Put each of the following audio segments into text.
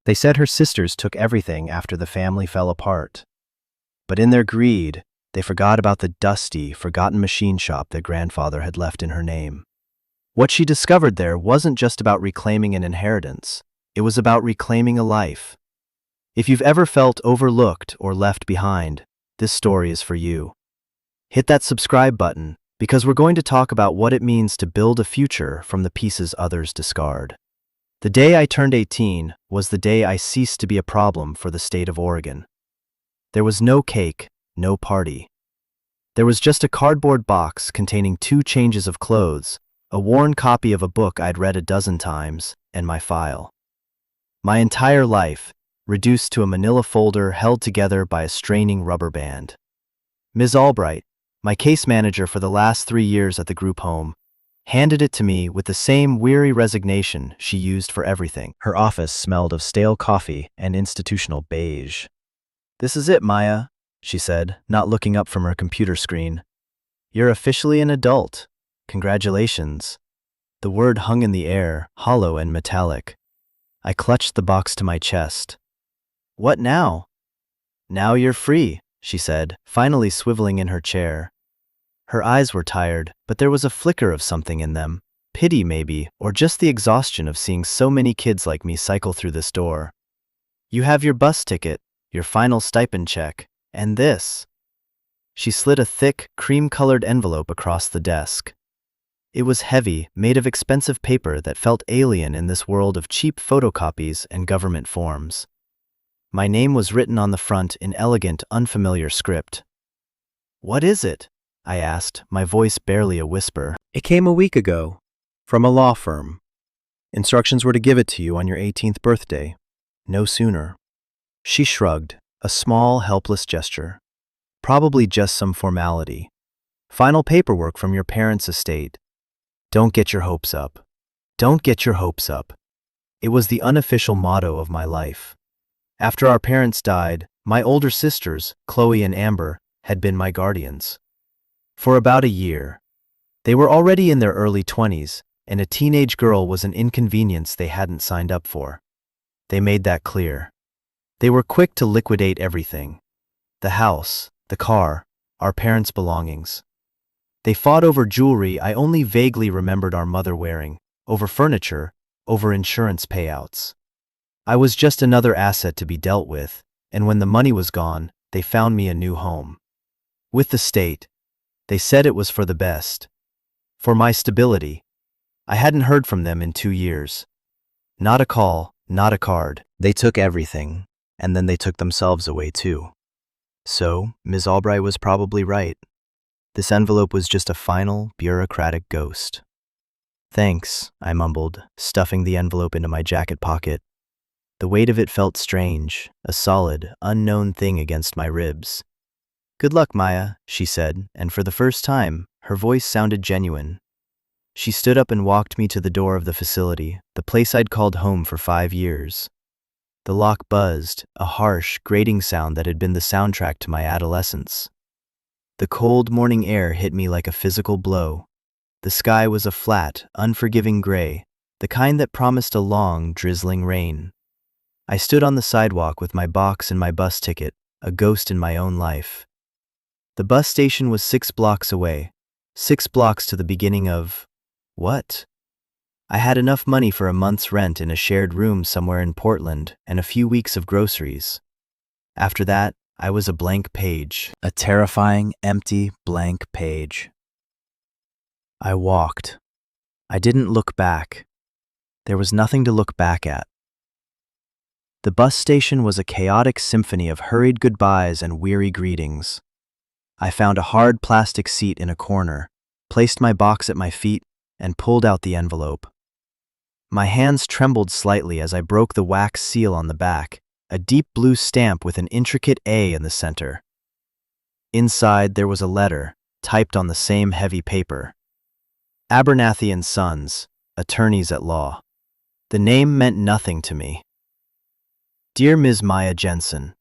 They said her sisters took everything after the family fell apart. But in their greed, they forgot about the dusty, forgotten machine shop that grandfather had left in her name. What she discovered there wasn't just about reclaiming an inheritance, it was about reclaiming a life. If you've ever felt overlooked or left behind, this story is for you. Hit that subscribe button, because we're going to talk about what it means to build a future from the pieces others discard. The day I turned 18 was the day I ceased to be a problem for the state of Oregon. There was no cake, no party. There was just a cardboard box containing 2 changes of clothes, a worn copy of a book I'd read a dozen times, and my file. My entire life, reduced to a manila folder held together by a straining rubber band. Ms. Albright, my case manager for the last 3 years at the group home, handed it to me with the same weary resignation she used for everything. Her office smelled of stale coffee and institutional beige. "This is it, Maya," she said, not looking up from her computer screen. "You're officially an adult. Congratulations." The word hung in the air, hollow and metallic. I clutched the box to my chest. "What now?" "Now you're free," she said, finally swiveling in her chair. Her eyes were tired, but there was a flicker of something in them. Pity, maybe, or just the exhaustion of seeing so many kids like me cycle through this door. "You have your bus ticket, your final stipend check, and this." She slid a thick, cream-colored envelope across the desk. It was heavy, made of expensive paper that felt alien in this world of cheap photocopies and government forms. My name was written on the front in elegant, unfamiliar script. "What is it?" I asked, my voice barely a whisper. "It came a week ago, from a law firm. Instructions were to give it to you on your 18th birthday. No sooner." She shrugged, a small, helpless gesture. "Probably just some formality. Final paperwork from your parents' estate. Don't get your hopes up. Don't get your hopes up." It was the unofficial motto of my life. After our parents died, my older sisters, Chloe and Amber, had been my guardians. For about a year. They were already in their early 20s, and a teenage girl was an inconvenience they hadn't signed up for. They made that clear. They were quick to liquidate everything. The house, the car, our parents' belongings. They fought over jewelry I only vaguely remembered our mother wearing, over furniture, over insurance payouts. I was just another asset to be dealt with, and when the money was gone, they found me a new home. With the state, they said it was for the best. For my stability. I hadn't heard from them in 2 years. Not a call, not a card. They took everything, and then they took themselves away too. So, Ms. Albright was probably right. This envelope was just a final, bureaucratic ghost. "Thanks," I mumbled, stuffing the envelope into my jacket pocket. The weight of it felt strange, a solid, unknown thing against my ribs. "Good luck, Maya," she said, and for the first time, her voice sounded genuine. She stood up and walked me to the door of the facility, the place I'd called home for 5 years. The lock buzzed, a harsh, grating sound that had been the soundtrack to my adolescence. The cold morning air hit me like a physical blow. The sky was a flat, unforgiving gray, the kind that promised a long, drizzling rain. I stood on the sidewalk with my box and my bus ticket, a ghost in my own life. The bus station was 6 blocks away, 6 blocks to the beginning of what? I had enough money for a month's rent in a shared room somewhere in Portland and a few weeks of groceries. After that, I was a blank page, a terrifying, empty, blank page. I walked. I didn't look back. There was nothing to look back at. The bus station was a chaotic symphony of hurried goodbyes and weary greetings. I found a hard plastic seat in a corner, placed my box at my feet, and pulled out the envelope. My hands trembled slightly as I broke the wax seal on the back, a deep blue stamp with an intricate A in the center. Inside there was a letter, typed on the same heavy paper. Abernathy and Sons, attorneys at law. The name meant nothing to me. Dear Ms. Maya Jensen,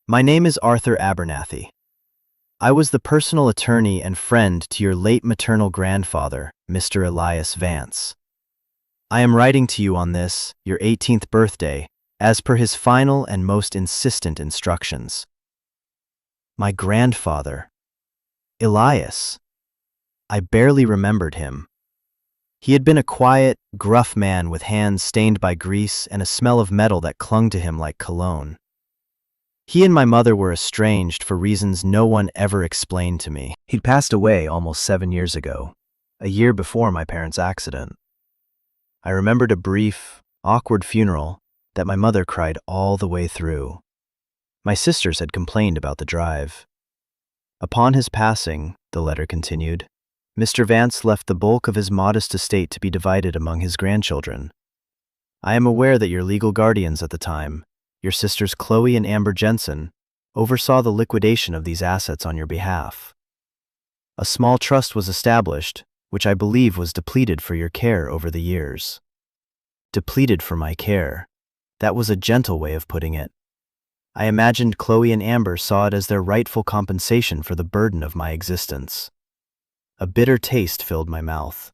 my name is Arthur Abernathy. I was the personal attorney and friend to your late maternal grandfather, Mr. Elias Vance. I am writing to you on this, your 18th birthday, as per his final and most insistent instructions. My grandfather, Elias. I barely remembered him. He had been a quiet, gruff man with hands stained by grease and a smell of metal that clung to him like cologne. He and my mother were estranged for reasons no one ever explained to me. He'd passed away almost 7 years ago, a year before my parents' accident. I remembered a brief, awkward funeral that my mother cried all the way through. My sisters had complained about the drive. Upon his passing, the letter continued, Mr. Vance left the bulk of his modest estate to be divided among his grandchildren. I am aware that your legal guardians at the time, your sisters Chloe and Amber Jensen, oversaw the liquidation of these assets on your behalf. A small trust was established, which I believe was depleted for your care over the years. Depleted for my care. That was a gentle way of putting it. I imagined Chloe and Amber saw it as their rightful compensation for the burden of my existence. A bitter taste filled my mouth.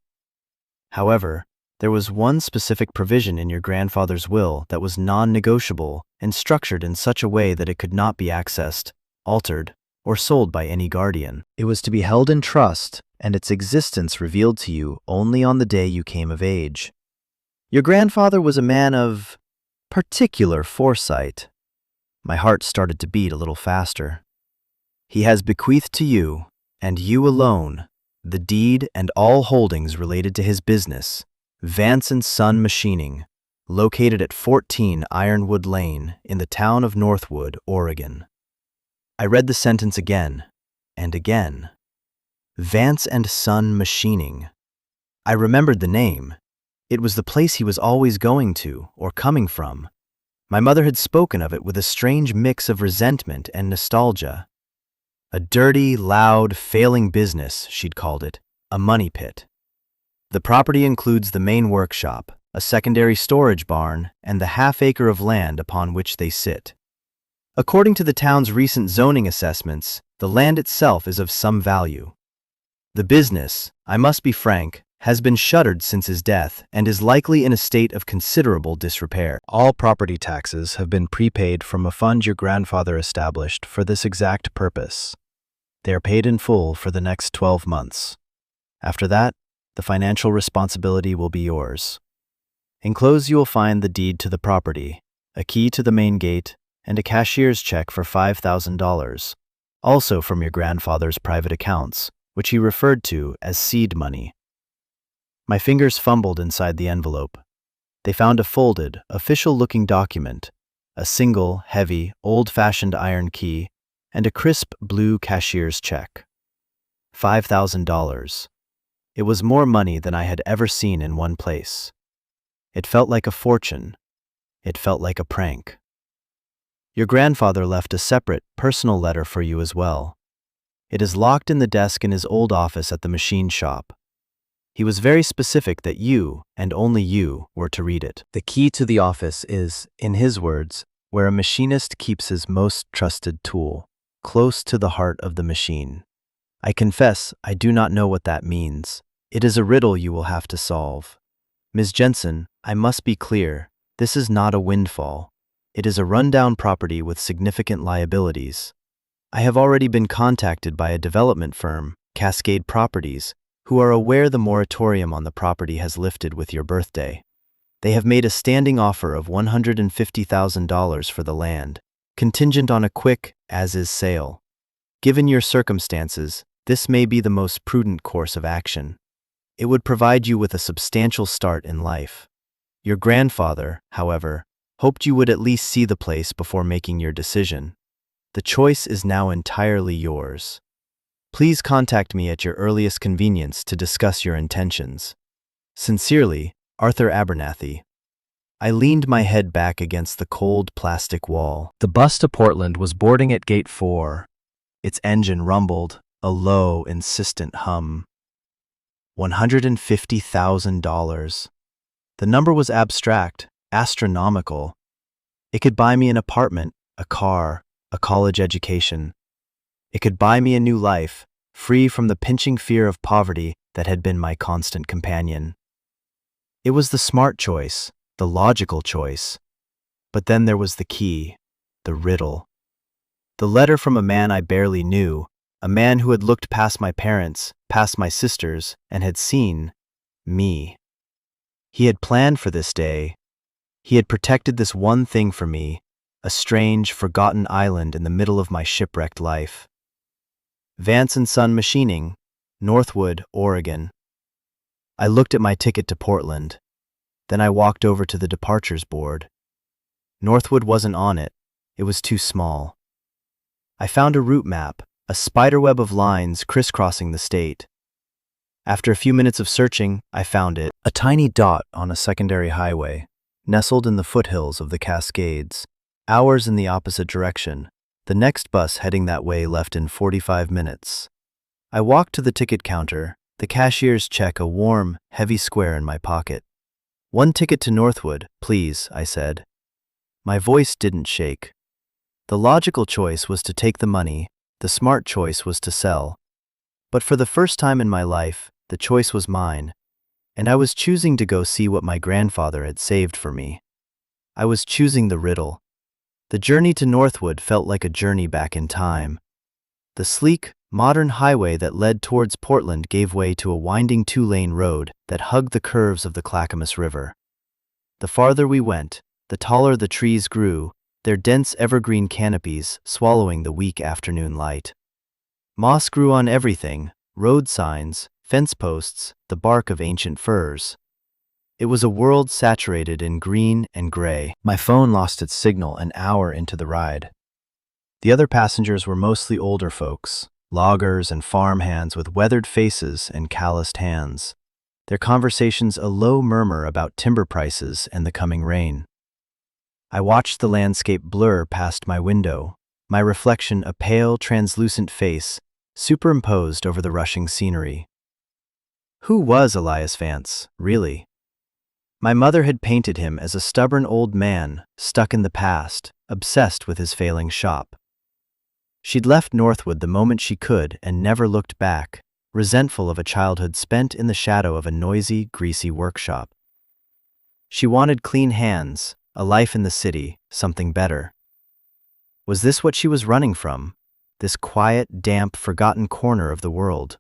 However, there was one specific provision in your grandfather's will that was non-negotiable and structured in such a way that it could not be accessed, altered, or sold by any guardian. It was to be held in trust, and its existence revealed to you only on the day you came of age. Your grandfather was a man of particular foresight. My heart started to beat a little faster. He has bequeathed to you, and you alone, the deed and all holdings related to his business, Vance & Son Machining, located at 14 Ironwood Lane in the town of Northwood, Oregon. I read the sentence again and again. Vance & Son Machining. I remembered the name. It was the place he was always going to or coming from. My mother had spoken of it with a strange mix of resentment and nostalgia. A dirty, loud, failing business, she'd called it, a money pit. The property includes the main workshop, a secondary storage barn, and the half-acre of land upon which they sit. According to the town's recent zoning assessments, the land itself is of some value. The business, I must be frank, has been shuttered since his death and is likely in a state of considerable disrepair. All property taxes have been prepaid from a fund your grandfather established for this exact purpose. They are paid in full for the next 12 months. After that, the financial responsibility will be yours. Enclosed you will find the deed to the property, a key to the main gate, and a cashier's check for $5,000, also from your grandfather's private accounts, which he referred to as seed money. My fingers fumbled inside the envelope. They found a folded, official-looking document, a single, heavy, old-fashioned iron key, and a crisp blue cashier's check. $5,000. It was more money than I had ever seen in one place. It felt like a fortune. It felt like a prank. Your grandfather left a separate, personal letter for you as well. It is locked in the desk in his old office at the machine shop. He was very specific that you, and only you, were to read it. The key to the office is, in his words, where a machinist keeps his most trusted tool, close to the heart of the machine. I confess I do not know what that means. It is a riddle you will have to solve. Ms. Jensen, I must be clear, this is not a windfall. It is a rundown property with significant liabilities. I have already been contacted by a development firm, Cascade Properties, who are aware the moratorium on the property has lifted with your birthday. They have made a standing offer of $150,000 for the land, contingent on a quick, as-is sale. Given your circumstances, this may be the most prudent course of action. It would provide you with a substantial start in life. Your grandfather, however, hoped you would at least see the place before making your decision. The choice is now entirely yours. Please contact me at your earliest convenience to discuss your intentions. Sincerely, Arthur Abernathy. I leaned my head back against the cold plastic wall. The bus to Portland was boarding at Gate 4. Its engine rumbled, a low, insistent hum. $150,000. The number was abstract, astronomical. It could buy me an apartment, a car, a college education. It could buy me a new life, free from the pinching fear of poverty that had been my constant companion. It was the smart choice, the logical choice. But then there was the key, the riddle. The letter from a man I barely knew, a man who had looked past my parents, past my sisters, and had seen me. He had planned for this day. He had protected this one thing for me, a strange, forgotten island in the middle of my shipwrecked life. Vance and Son Machining, Northwood, Oregon. I looked at my ticket to Portland. Then I walked over to the departures board. Northwood wasn't on it. It was too small. I found a route map, a spiderweb of lines crisscrossing the state. After a few minutes of searching, I found it, a tiny dot on a secondary highway, nestled in the foothills of the Cascades, hours in the opposite direction. The next bus heading that way left in 45 minutes. I walked to the ticket counter, the cashier's check a warm, heavy square in my pocket. "One ticket to Northwood, please," I said. My voice didn't shake. The logical choice was to take the money, the smart choice was to sell. But for the first time in my life, the choice was mine, and I was choosing to go see what my grandfather had saved for me. I was choosing the riddle. The journey to Northwood felt like a journey back in time. The sleek, modern highway that led towards Portland gave way to a winding two-lane road that hugged the curves of the Clackamas River. The farther we went, the taller the trees grew, their dense evergreen canopies swallowing the weak afternoon light. Moss grew on everything, road signs, fence posts, the bark of ancient firs. It was a world saturated in green and gray. My phone lost its signal an hour into the ride. The other passengers were mostly older folks, loggers and farmhands with weathered faces and calloused hands. Their conversations a low murmur about timber prices and the coming rain. I watched the landscape blur past my window, my reflection a pale, translucent face superimposed over the rushing scenery. Who was Elias Vance, really? My mother had painted him as a stubborn old man, stuck in the past, obsessed with his failing shop. She'd left Northwood the moment she could and never looked back, resentful of a childhood spent in the shadow of a noisy, greasy workshop. She wanted clean hands, a life in the city, something better. Was this what she was running from? This quiet, damp, forgotten corner of the world?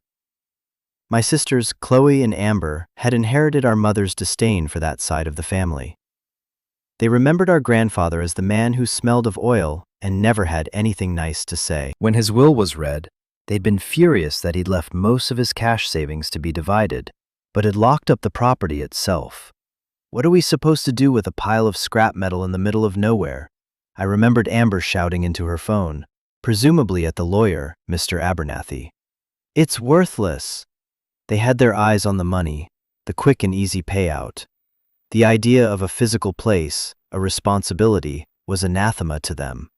My sisters, Chloe and Amber, had inherited our mother's disdain for that side of the family. They remembered our grandfather as the man who smelled of oil and never had anything nice to say. When his will was read, they'd been furious that he'd left most of his cash savings to be divided, but had locked up the property itself. What are we supposed to do with a pile of scrap metal in the middle of nowhere? I remembered Amber shouting into her phone, presumably at the lawyer, Mr. Abernathy. "It's worthless." They had their eyes on the money, the quick and easy payout. The idea of a physical place, a responsibility, was anathema to them.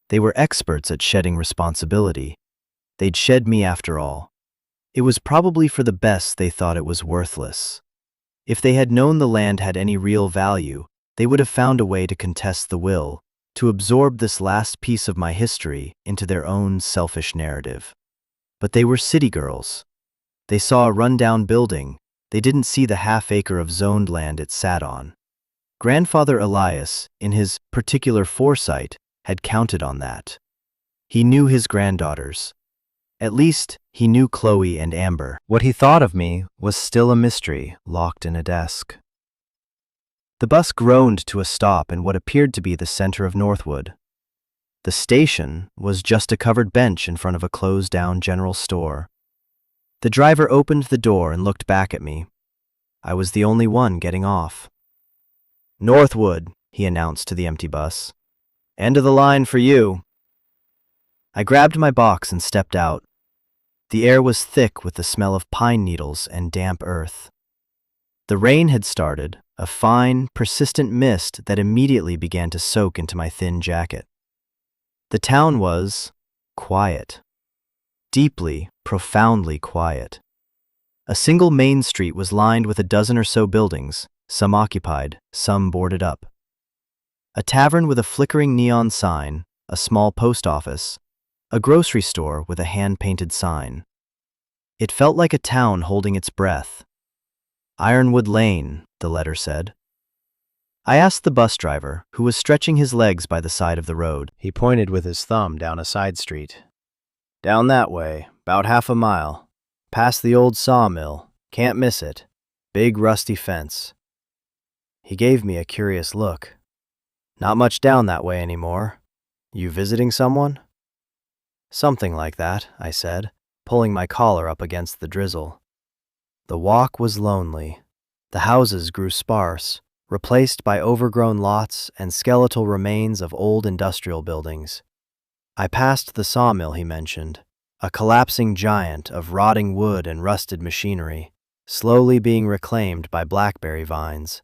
They were experts at shedding responsibility. They'd shed me after all. It was probably for the best they thought it was worthless. If they had known the land had any real value, they would have found a way to contest the will, to absorb this last piece of my history into their own selfish narrative. But they were city girls. They saw a rundown building. They didn't see the half-acre of zoned land it sat on. Grandfather Elias, in his particular foresight, had counted on that. He knew his granddaughters. At least, he knew Chloe and Amber. What he thought of me was still a mystery, locked in a desk. The bus groaned to a stop in what appeared to be the center of Northwood. The station was just a covered bench in front of a closed-down general store. The driver opened the door and looked back at me. I was the only one getting off. "Northwood," he announced to the empty bus. "End of the line for you." I grabbed my box and stepped out. The air was thick with the smell of pine needles and damp earth. The rain had started, a fine, persistent mist that immediately began to soak into my thin jacket. The town was quiet. Deeply, profoundly quiet. A single main street was lined with a dozen or so buildings, some occupied, some boarded up. A tavern with a flickering neon sign, a small post office, a grocery store with a hand-painted sign. It felt like a town holding its breath. "Ironwood Lane," the letter said. I asked the bus driver, who was stretching his legs by the side of the road. He pointed with his thumb down a side street. Down that way, about half a mile. Past the old sawmill. Can't miss it. Big rusty fence. He gave me a curious look. Not much down that way anymore. You visiting someone? Something like that, I said, pulling my collar up against the drizzle. The walk was lonely. The houses grew sparse, replaced by overgrown lots and skeletal remains of old industrial buildings. I passed the sawmill he mentioned, a collapsing giant of rotting wood and rusted machinery, slowly being reclaimed by blackberry vines.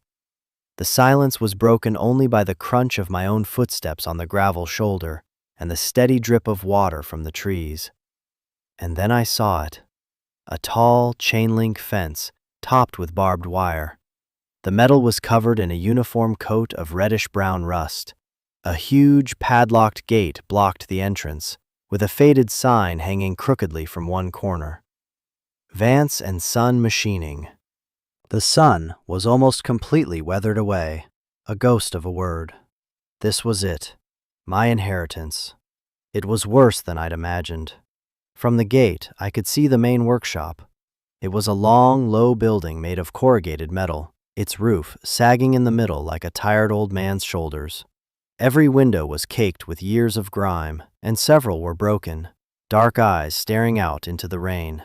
The silence was broken only by the crunch of my own footsteps on the gravel shoulder and the steady drip of water from the trees. And then I saw it, a tall chain-link fence topped with barbed wire. The metal was covered in a uniform coat of reddish-brown rust. A huge, padlocked gate blocked the entrance, with a faded sign hanging crookedly from one corner. Vance and Son Machining. The sun was almost completely weathered away, a ghost of a word. This was it, my inheritance. It was worse than I'd imagined. From the gate, I could see the main workshop. It was a long, low building made of corrugated metal, its roof sagging in the middle like a tired old man's shoulders. Every window was caked with years of grime, and several were broken, dark eyes staring out into the rain.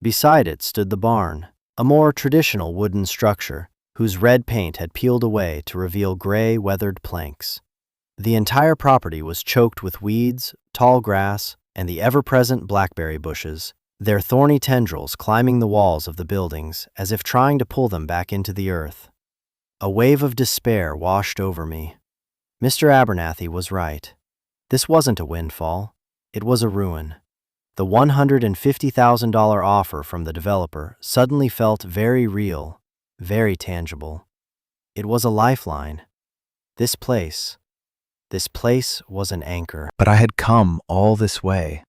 Beside it stood the barn, a more traditional wooden structure whose red paint had peeled away to reveal gray, weathered planks. The entire property was choked with weeds, tall grass, and the ever-present blackberry bushes, their thorny tendrils climbing the walls of the buildings as if trying to pull them back into the earth. A wave of despair washed over me. Mr. Abernathy was right. This wasn't a windfall. It was a ruin. The $150,000 offer from the developer suddenly felt very real, very tangible. It was a lifeline. This place was an anchor. But I had come all this way.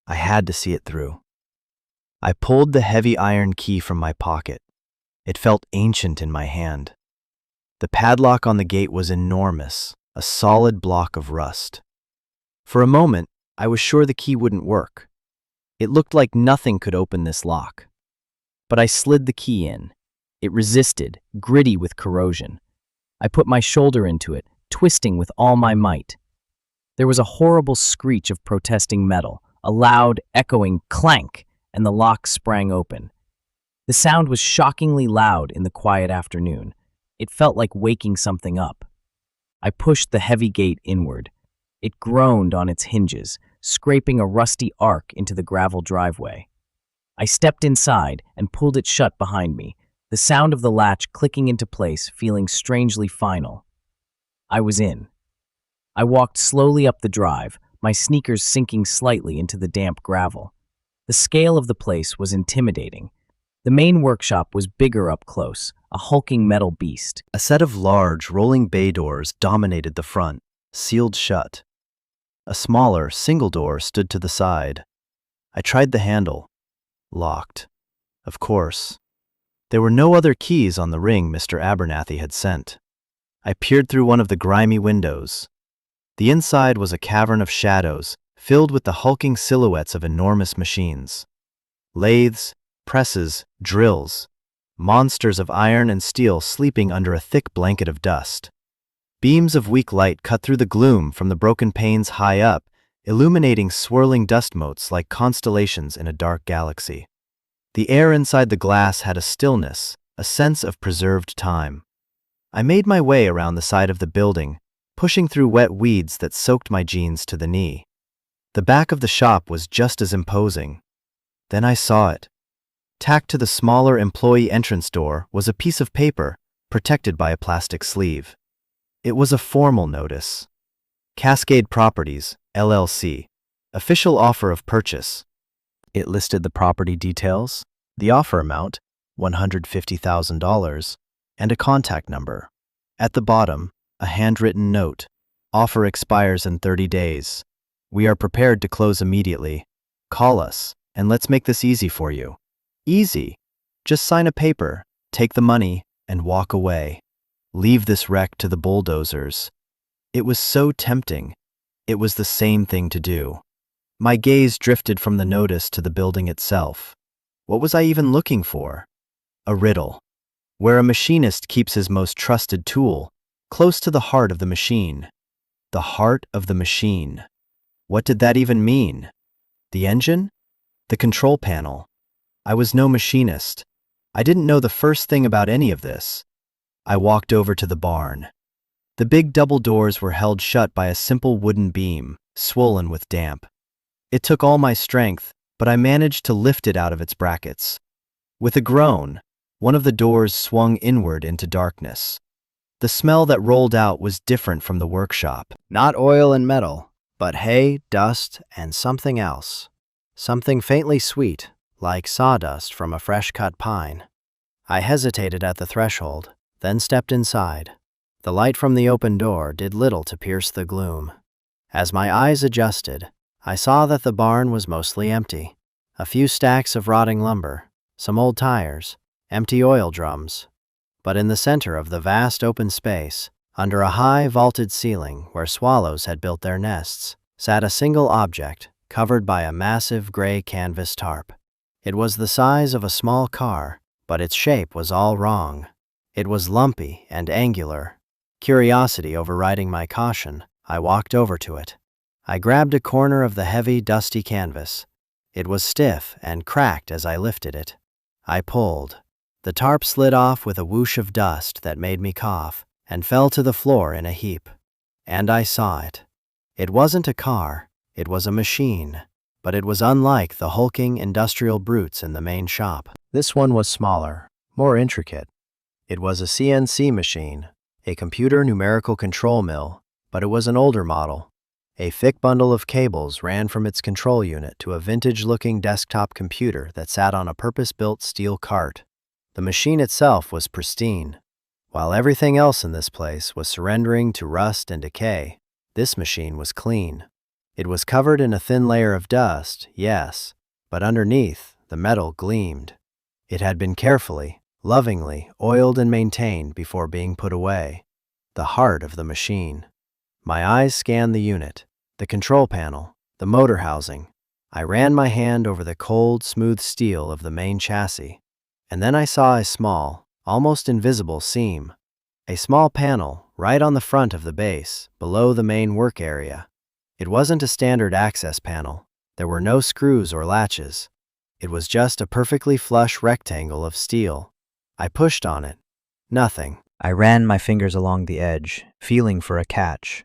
I had to see it through. I pulled the heavy iron key from my pocket. It felt ancient in my hand. The padlock on the gate was enormous, a solid block of rust. For a moment, I was sure the key wouldn't work. It looked like nothing could open this lock. But I slid the key in. It resisted, gritty with corrosion. I put my shoulder into it, twisting with all my might. There was a horrible screech of protesting metal, a loud, echoing clank, and the lock sprang open. The sound was shockingly loud in the quiet afternoon. It felt like waking something up. I pushed the heavy gate inward. It groaned on its hinges, scraping a rusty arc into the gravel driveway. I stepped inside and pulled it shut behind me, the sound of the latch clicking into place feeling strangely final. I was in. I walked slowly up the drive, my sneakers sinking slightly into the damp gravel. The scale of the place was intimidating. The main workshop was bigger up close, a hulking metal beast. A set of large, rolling bay doors dominated the front, sealed shut. A smaller, single door stood to the side. I tried the handle. Locked. Of course. There were no other keys on the ring Mr. Abernathy had sent. I peered through one of the grimy windows. The inside was a cavern of shadows, filled with the hulking silhouettes of enormous machines. Lathes, presses, drills. Monsters of iron and steel sleeping under a thick blanket of dust. Beams of weak light cut through the gloom from the broken panes high up, illuminating swirling dust motes like constellations in a dark galaxy. The air inside the glass had a stillness, a sense of preserved time. I made my way around the side of the building, pushing through wet weeds that soaked my jeans to the knee. The back of the shop was just as imposing. Then I saw it. Tacked to the smaller employee entrance door was a piece of paper, protected by a plastic sleeve. It was a formal notice. Cascade Properties, LLC. Official offer of purchase. It listed the property details, the offer amount, $150,000, and a contact number. At the bottom, a handwritten note. Offer expires in 30 days. We are prepared to close immediately. Call us, and let's make this easy for you. Easy. Just sign a paper, take the money, and walk away. Leave this wreck to the bulldozers. It was so tempting. It was the same thing to do. My gaze drifted from the notice to the building itself. What was I even looking for? A riddle. Where a machinist keeps his most trusted tool, close to the heart of the machine. The heart of the machine. What did that even mean? The engine? The control panel? I was no machinist. I didn't know the first thing about any of this. I walked over to the barn. The big double doors were held shut by a simple wooden beam, swollen with damp. It took all my strength, but I managed to lift it out of its brackets. With a groan, one of the doors swung inward into darkness. The smell that rolled out was different from the workshop. Not oil and metal, but hay, dust, and something else. Something faintly sweet, like sawdust from a fresh-cut pine. I hesitated at the threshold, then stepped inside. The light from the open door did little to pierce the gloom. As my eyes adjusted, I saw that the barn was mostly empty. A few stacks of rotting lumber, some old tires, empty oil drums. But in the center of the vast open space, under a high vaulted ceiling where swallows had built their nests, sat a single object covered by a massive gray canvas tarp. It was the size of a small car, but its shape was all wrong. It was lumpy and angular. Curiosity overriding my caution, I walked over to it. I grabbed a corner of the heavy, dusty canvas. It was stiff and cracked as I lifted it. I pulled. The tarp slid off with a whoosh of dust that made me cough and fell to the floor in a heap. And I saw it. It wasn't a car, it was a machine, but it was unlike the hulking industrial brutes in the main shop. This one was smaller, more intricate. It was a CNC machine, a computer numerical control mill, but it was an older model. A thick bundle of cables ran from its control unit to a vintage-looking desktop computer that sat on a purpose-built steel cart. The machine itself was pristine. While everything else in this place was surrendering to rust and decay, this machine was clean. It was covered in a thin layer of dust, yes, but underneath, the metal gleamed. It had been carefully, lovingly oiled and maintained before being put away. The heart of the machine. My eyes scanned the unit, the control panel, the motor housing. I ran my hand over the cold, smooth steel of the main chassis. And then I saw a small, almost invisible seam. A small panel right on the front of the base, below the main work area. It wasn't a standard access panel. There were no screws or latches. It was just a perfectly flush rectangle of steel. I pushed on it. Nothing. I ran my fingers along the edge, feeling for a catch.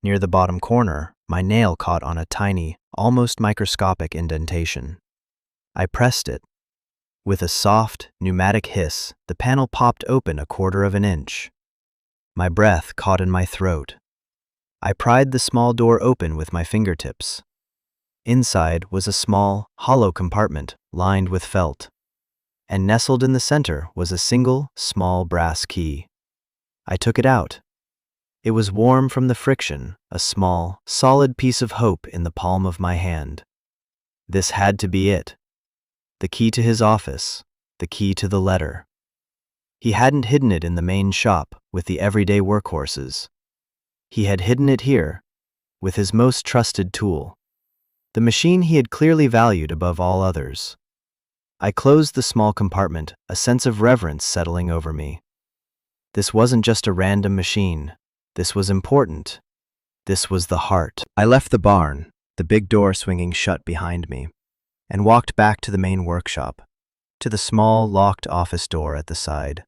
Near the bottom corner, my nail caught on a tiny, almost microscopic indentation. I pressed it. With a soft, pneumatic hiss, the panel popped open 1/4 of an inch. My breath caught in my throat. I pried the small door open with my fingertips. Inside was a small, hollow compartment lined with felt. And nestled in the center was a single, small brass key. I took it out. It was warm from the friction, a small, solid piece of hope in the palm of my hand. This had to be it. The key to his office, the key to the letter. He hadn't hidden it in the main shop with the everyday workhorses. He had hidden it here, with his most trusted tool, the machine he had clearly valued above all others. I closed the small compartment, a sense of reverence settling over me. This wasn't just a random machine. This was important. This was the heart. I left the barn, the big door swinging shut behind me, and walked back to the main workshop, to the small, locked office door at the side.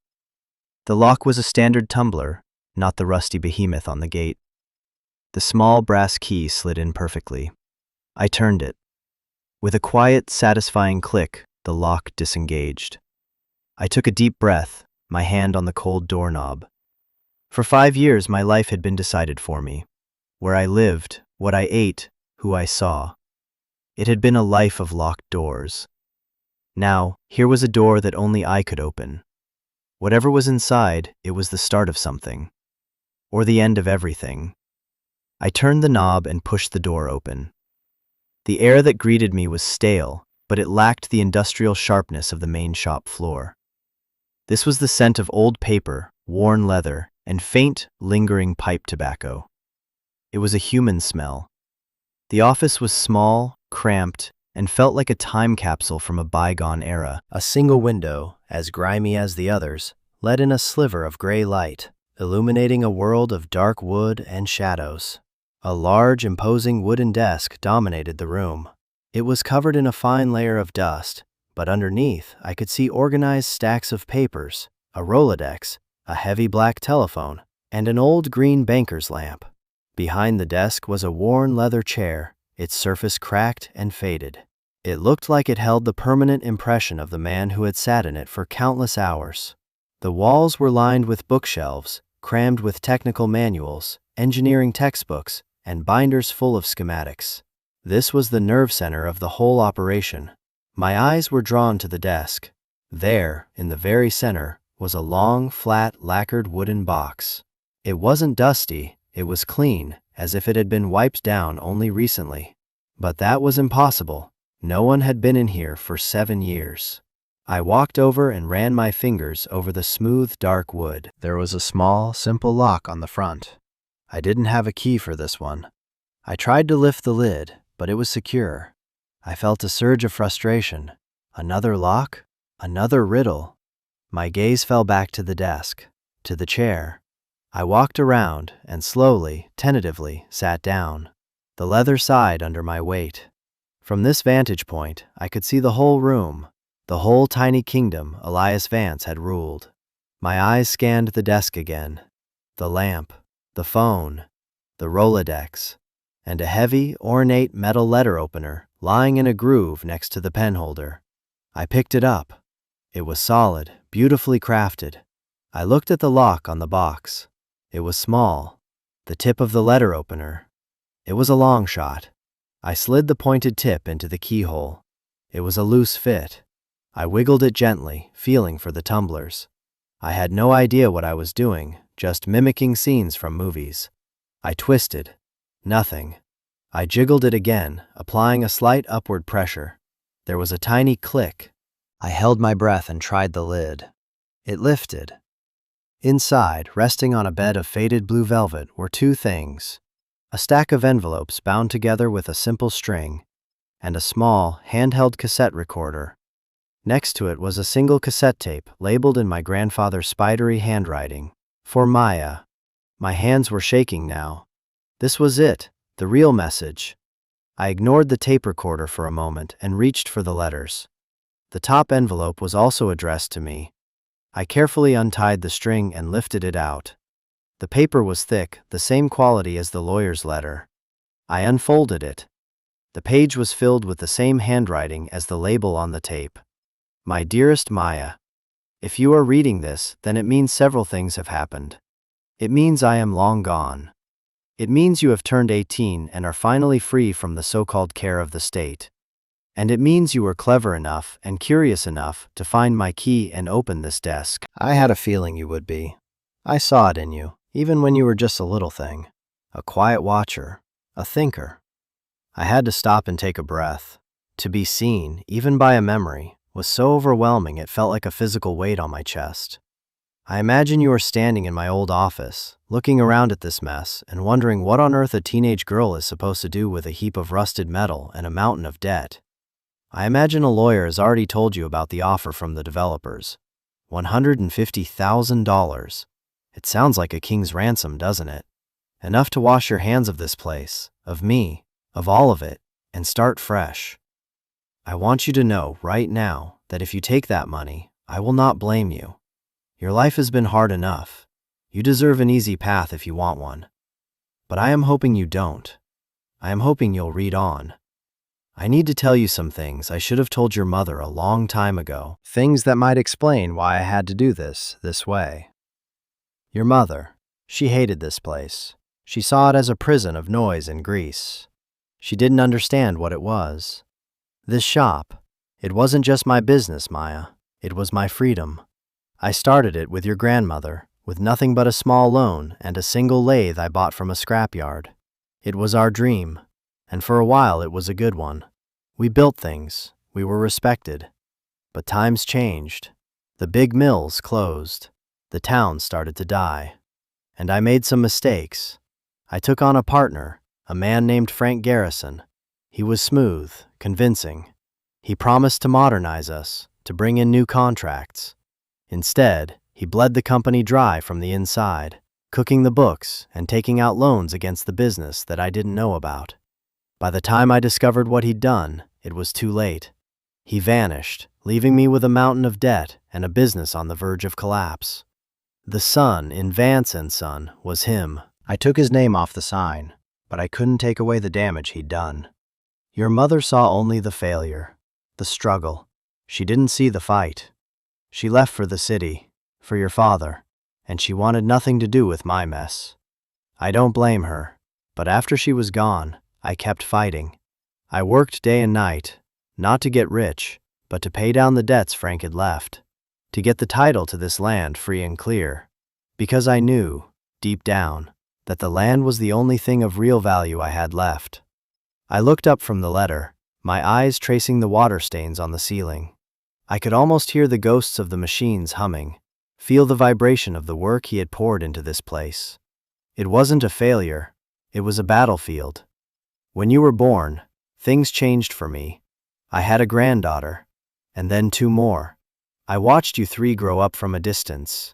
The lock was a standard tumbler, not the rusty behemoth on the gate. The small brass key slid in perfectly. I turned it. With a quiet, satisfying click, the lock disengaged. I took a deep breath, my hand on the cold doorknob. For 5 years, my life had been decided for me. Where I lived, what I ate, who I saw. It had been a life of locked doors. Now, here was a door that only I could open. Whatever was inside, it was the start of something. Or the end of everything. I turned the knob and pushed the door open. The air that greeted me was stale, but it lacked the industrial sharpness of the main shop floor. This was the scent of old paper, worn leather, and faint, lingering pipe tobacco. It was a human smell. The office was small, cramped, and felt like a time capsule from a bygone era. A single window, as grimy as the others, let in a sliver of gray light, illuminating a world of dark wood and shadows. A large, imposing wooden desk dominated the room. It was covered in a fine layer of dust, but underneath I could see organized stacks of papers, a Rolodex, a heavy black telephone, and an old green banker's lamp. Behind the desk was a worn leather chair, its surface cracked and faded. It looked like it held the permanent impression of the man who had sat in it for countless hours. The walls were lined with bookshelves, crammed with technical manuals, engineering textbooks, and binders full of schematics. This was the nerve center of the whole operation. My eyes were drawn to the desk. There, in the very center, was a long, flat, lacquered wooden box. It wasn't dusty, it was clean, as if it had been wiped down only recently. But that was impossible. No one had been in here for 7 years. I walked over and ran my fingers over the smooth, dark wood. There was a small, simple lock on the front. I didn't have a key for this one. I tried to lift the lid, but it was secure. I felt a surge of frustration. Another lock? Another riddle. My gaze fell back to the desk, to the chair. I walked around and slowly, tentatively, sat down. The leather sighed under my weight. From this vantage point, I could see the whole room, the whole tiny kingdom Elias Vance had ruled. My eyes scanned the desk again. The lamp, the phone, the Rolodex, and a heavy, ornate metal letter opener lying in a groove next to the pen holder. I picked it up. It was solid, beautifully crafted. I looked at the lock on the box. It was small. The tip of the letter opener. It was a long shot. I slid the pointed tip into the keyhole. It was a loose fit. I wiggled it gently, feeling for the tumblers. I had no idea what I was doing, just mimicking scenes from movies. I twisted. Nothing. I jiggled it again, applying a slight upward pressure. There was a tiny click. I held my breath and tried the lid. It lifted. Inside, resting on a bed of faded blue velvet, were 2 things. A stack of envelopes bound together with a simple string, and a small, handheld cassette recorder. Next to it was a single cassette tape labeled in my grandfather's spidery handwriting, "For Maya." My hands were shaking now. This was it, the real message. I ignored the tape recorder for a moment and reached for the letters. The top envelope was also addressed to me. I carefully untied the string and lifted it out. The paper was thick, the same quality as the lawyer's letter. I unfolded it. The page was filled with the same handwriting as the label on the tape. My dearest Maya, if you are reading this, then it means several things have happened. It means I am long gone. It means you have turned 18 and are finally free from the so-called care of the state. And it means you were clever enough and curious enough to find my key and open this desk. I had a feeling you would be. I saw it in you, even when you were just a little thing. A quiet watcher, a thinker. I had to stop and take a breath. To be seen, even by a memory, was so overwhelming it felt like a physical weight on my chest. I imagine you were standing in my old office, looking around at this mess and wondering what on earth a teenage girl is supposed to do with a heap of rusted metal and a mountain of debt. I imagine a lawyer has already told you about the offer from the developers. $150,000. It sounds like a king's ransom, doesn't it? Enough to wash your hands of this place, of me, of all of it, and start fresh. I want you to know right now that if you take that money, I will not blame you. Your life has been hard enough. You deserve an easy path if you want one. But I am hoping you don't. I am hoping you'll read on. I need to tell you some things I should have told your mother a long time ago. Things that might explain why I had to do this way. Your mother, she hated this place. She saw it as a prison of noise and grease. She didn't understand what it was. This shop, it wasn't just my business, Maya. It was my freedom. I started it with your grandmother, with nothing but a small loan and a single lathe I bought from a scrapyard. It was our dream, and for a while it was a good one. We built things, we were respected. But times changed. The big mills closed. The town started to die. And I made some mistakes. I took on a partner, a man named Frank Garrison. He was smooth, convincing. He promised to modernize us, to bring in new contracts. Instead, he bled the company dry from the inside, cooking the books and taking out loans against the business that I didn't know about. By the time I discovered what he'd done, it was too late. He vanished, leaving me with a mountain of debt and a business on the verge of collapse. The son in Vance & Son was him. I took his name off the sign, but I couldn't take away the damage he'd done. Your mother saw only the failure, the struggle. She didn't see the fight. She left for the city, for your father, and she wanted nothing to do with my mess. I don't blame her, but after she was gone, I kept fighting. I worked day and night, not to get rich, but to pay down the debts Frank had left, to get the title to this land free and clear, because I knew, deep down, that the land was the only thing of real value I had left. I looked up from the letter, my eyes tracing the water stains on the ceiling. I could almost hear the ghosts of the machines humming, feel the vibration of the work he had poured into this place. It wasn't a failure, it was a battlefield. When you were born, things changed for me. I had a granddaughter, and then 2 more. I watched you 3 grow up from a distance.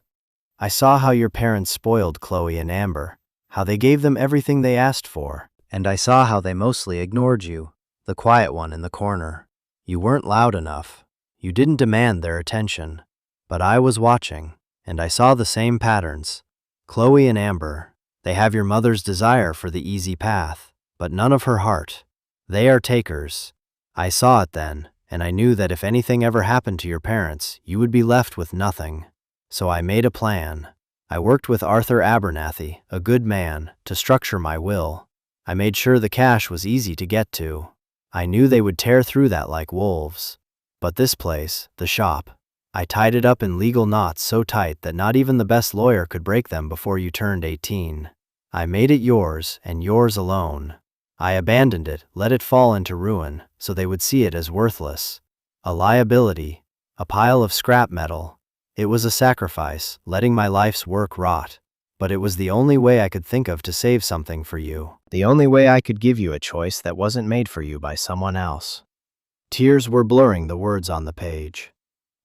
I saw how your parents spoiled Chloe and Amber, how they gave them everything they asked for, and I saw how they mostly ignored you, the quiet one in the corner. You weren't loud enough. You didn't demand their attention. But I was watching, and I saw the same patterns. Chloe and Amber, they have your mother's desire for the easy path, but none of her heart. They are takers. I saw it then, and I knew that if anything ever happened to your parents, you would be left with nothing. So I made a plan. I worked with Arthur Abernathy, a good man, to structure my will. I made sure the cash was easy to get to. I knew they would tear through that like wolves. But this place, the shop, I tied it up in legal knots so tight that not even the best lawyer could break them before you turned 18. I made it yours, and yours alone. I abandoned it, let it fall into ruin, so they would see it as worthless. A liability, a pile of scrap metal. It was a sacrifice, letting my life's work rot. But it was the only way I could think of to save something for you. The only way I could give you a choice that wasn't made for you by someone else. Tears were blurring the words on the page.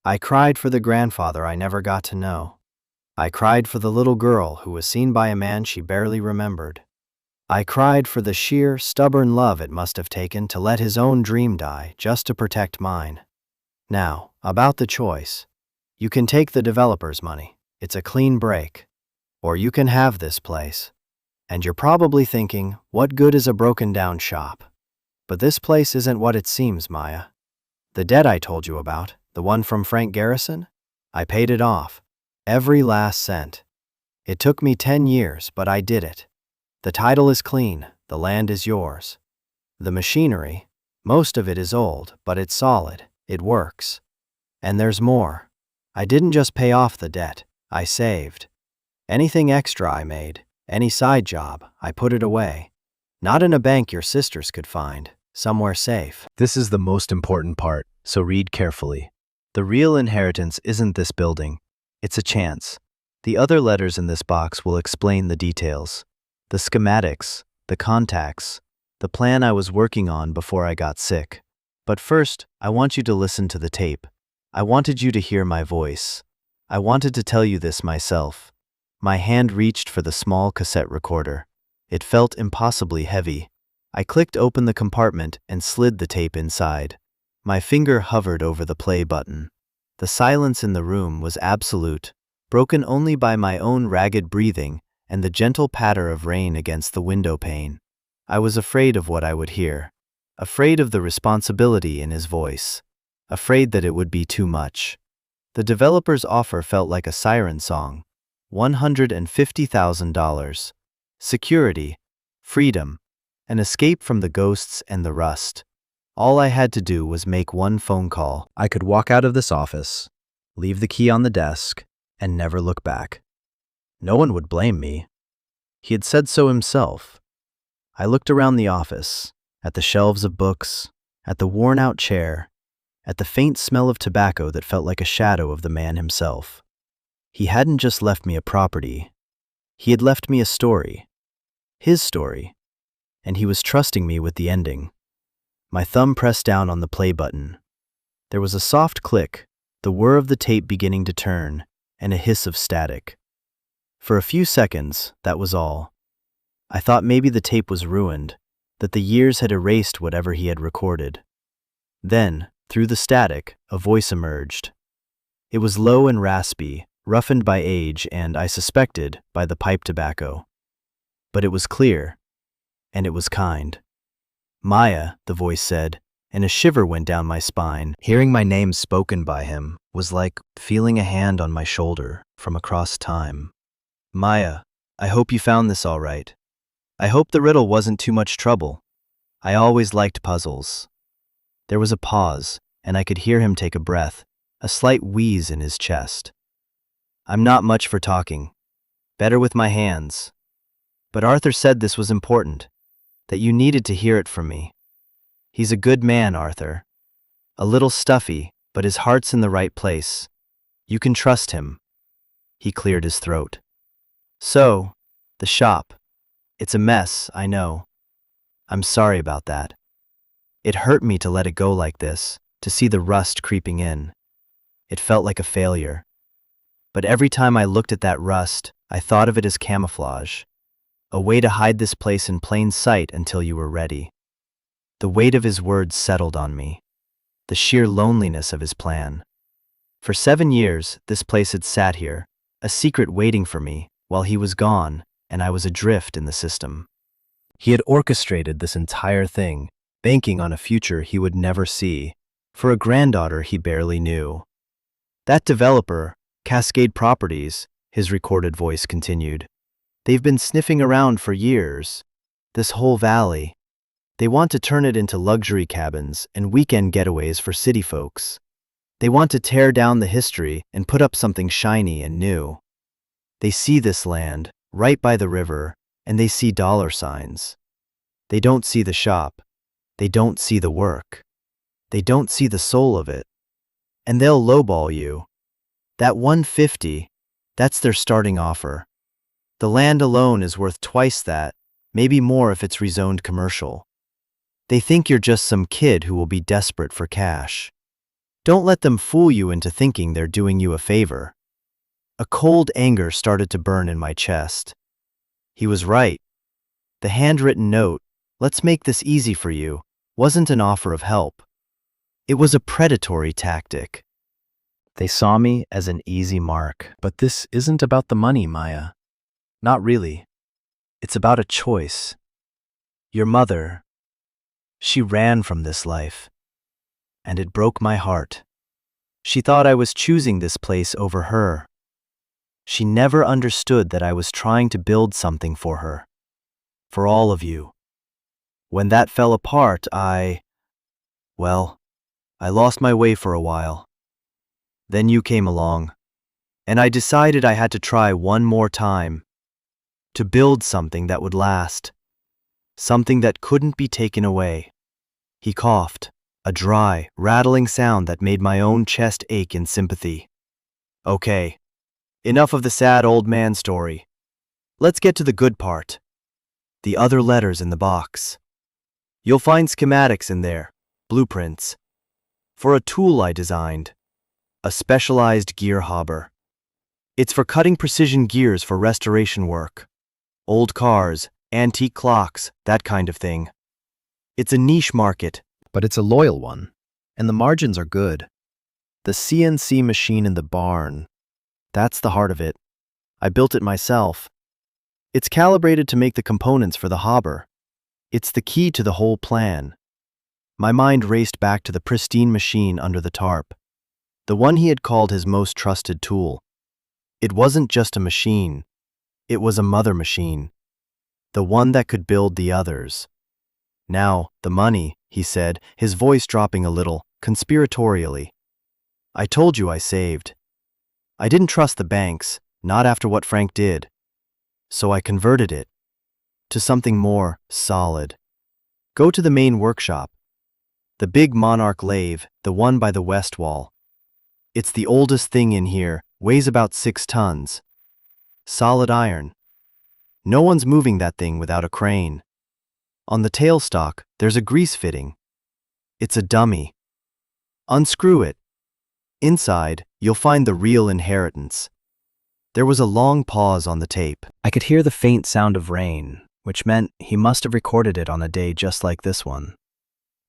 I cried for the grandfather I never got to know. I cried for the little girl who was seen by a man she barely remembered. I cried for the sheer, stubborn love it must have taken to let his own dream die just to protect mine. Now, about the choice. You can take the developer's money. It's a clean break. Or you can have this place. And you're probably thinking, what good is a broken-down shop? But this place isn't what it seems, Maya. The debt I told you about, the one from Frank Garrison, I paid it off. Every last cent. It took me 10 years, but I did it. The title is clean, the land is yours. The machinery, most of it is old, but it's solid, it works. And there's more. I didn't just pay off the debt, I saved. Anything extra I made, any side job, I put it away. Not in a bank your sisters could find, somewhere safe. This is the most important part, so read carefully. The real inheritance isn't this building, it's a chance. The other letters in this box will explain the details. The schematics, the contacts, the plan I was working on before I got sick. But first, I want you to listen to the tape. I wanted you to hear my voice. I wanted to tell you this myself. My hand reached for the small cassette recorder. It felt impossibly heavy. I clicked open the compartment and slid the tape inside. My finger hovered over the play button. The silence in the room was absolute, broken only by my own ragged breathing and the gentle patter of rain against the window pane. I was afraid of what I would hear, afraid of the responsibility in his voice, afraid that it would be too much. The developer's offer felt like a siren song. $150,000. Security, freedom, an escape from the ghosts and the rust. All I had to do was make one phone call. I could walk out of this office, leave the key on the desk, and never look back. No one would blame me. He had said so himself. I looked around the office, at the shelves of books, at the worn-out chair, at the faint smell of tobacco that felt like a shadow of the man himself. He hadn't just left me a property. He had left me a story. His story. And he was trusting me with the ending. My thumb pressed down on the play button. There was a soft click, the whir of the tape beginning to turn, and a hiss of static. For a few seconds, that was all. I thought maybe the tape was ruined, that the years had erased whatever he had recorded. Then, through the static, a voice emerged. It was low and raspy, roughened by age and, I suspected, by the pipe tobacco. But it was clear, and it was kind. "Maya," the voice said, and a shiver went down my spine. Hearing my name spoken by him was like feeling a hand on my shoulder from across time. "Maya, I hope you found this all right. I hope the riddle wasn't too much trouble. I always liked puzzles." There was a pause, and I could hear him take a breath, a slight wheeze in his chest. "I'm not much for talking. Better with my hands. But Arthur said this was important, that you needed to hear it from me. He's a good man, Arthur. A little stuffy, but his heart's in the right place. You can trust him." He cleared his throat. "So, the shop. It's a mess, I know. I'm sorry about that. It hurt me to let it go like this, to see the rust creeping in. It felt like a failure. But every time I looked at that rust, I thought of it as camouflage. A way to hide this place in plain sight until you were ready." The weight of his words settled on me. The sheer loneliness of his plan. For 7 years, this place had sat here, a secret waiting for me, while he was gone, and I was adrift in the system. He had orchestrated this entire thing, banking on a future he would never see, for a granddaughter he barely knew. "That developer, Cascade Properties," his recorded voice continued. "They've been sniffing around for years. This whole valley. They want to turn it into luxury cabins and weekend getaways for city folks. They want to tear down the history and put up something shiny and new. They see this land, right by the river, and they see dollar signs. They don't see the shop. They don't see the work. They don't see the soul of it. And they'll lowball you. That $150, that's their starting offer. The land alone is worth twice that, maybe more if it's rezoned commercial. They think you're just some kid who will be desperate for cash. Don't let them fool you into thinking they're doing you a favor." A cold anger started to burn in my chest. He was right. The handwritten note, "Let's make this easy for you," wasn't an offer of help. It was a predatory tactic. They saw me as an easy mark. "But this isn't about the money, Maya. Not really. It's about a choice. Your mother, she ran from this life. And it broke my heart. She thought I was choosing this place over her. She never understood that I was trying to build something for her. For all of you. When that fell apart, I lost my way for a while. Then you came along, and I decided I had to try one more time. To build something that would last. Something that couldn't be taken away." He coughed, a dry, rattling sound that made my own chest ache in sympathy. "Okay, enough of the sad old man story. Let's get to the good part. The other letters in the box. You'll find schematics in there, blueprints. For a tool I designed. A specialized gear hobber. It's for cutting precision gears for restoration work. Old cars, antique clocks, that kind of thing. It's a niche market, but it's a loyal one, and the margins are good. The CNC machine in the barn, that's the heart of it. I built it myself. It's calibrated to make the components for the hobber. It's the key to the whole plan." My mind raced back to the pristine machine under the tarp, the one he had called his most trusted tool. It wasn't just a machine. It was a mother machine. The one that could build the others. "Now, the money," he said, his voice dropping a little, conspiratorially. "I told you I saved. I didn't trust the banks, not after what Frank did. So I converted it to something more solid. Go to the main workshop. The big Monarch lathe, the one by the west wall. It's the oldest thing in here, Weighs about 6 tons. Solid iron. No one's moving that thing without a crane. On the tailstock, there's a grease fitting. It's a dummy. Unscrew it. Inside, you'll find the real inheritance. There was a long pause on the tape. I could hear the faint sound of rain, which meant he must have recorded it on a day just like this one.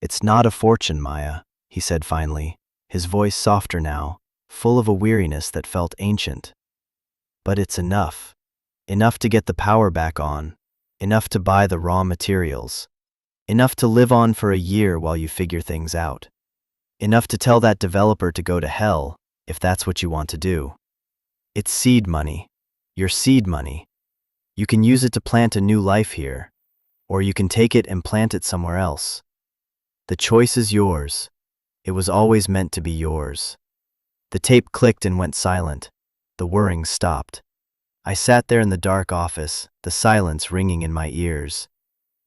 "It's not a fortune, Maya," he said finally, his voice softer now, full of a weariness that felt ancient. "But it's enough. Enough to get the power back on. Enough to buy the raw materials. Enough to live on for a year while you figure things out. Enough to tell that developer to go to hell, if that's what you want to do. It's seed money. Your seed money. You can use it to plant a new life here, or you can take it and plant it somewhere else. The choice is yours. It was always meant to be yours." The tape clicked and went silent. The whirring stopped. I sat there in the dark office, the silence ringing in my ears.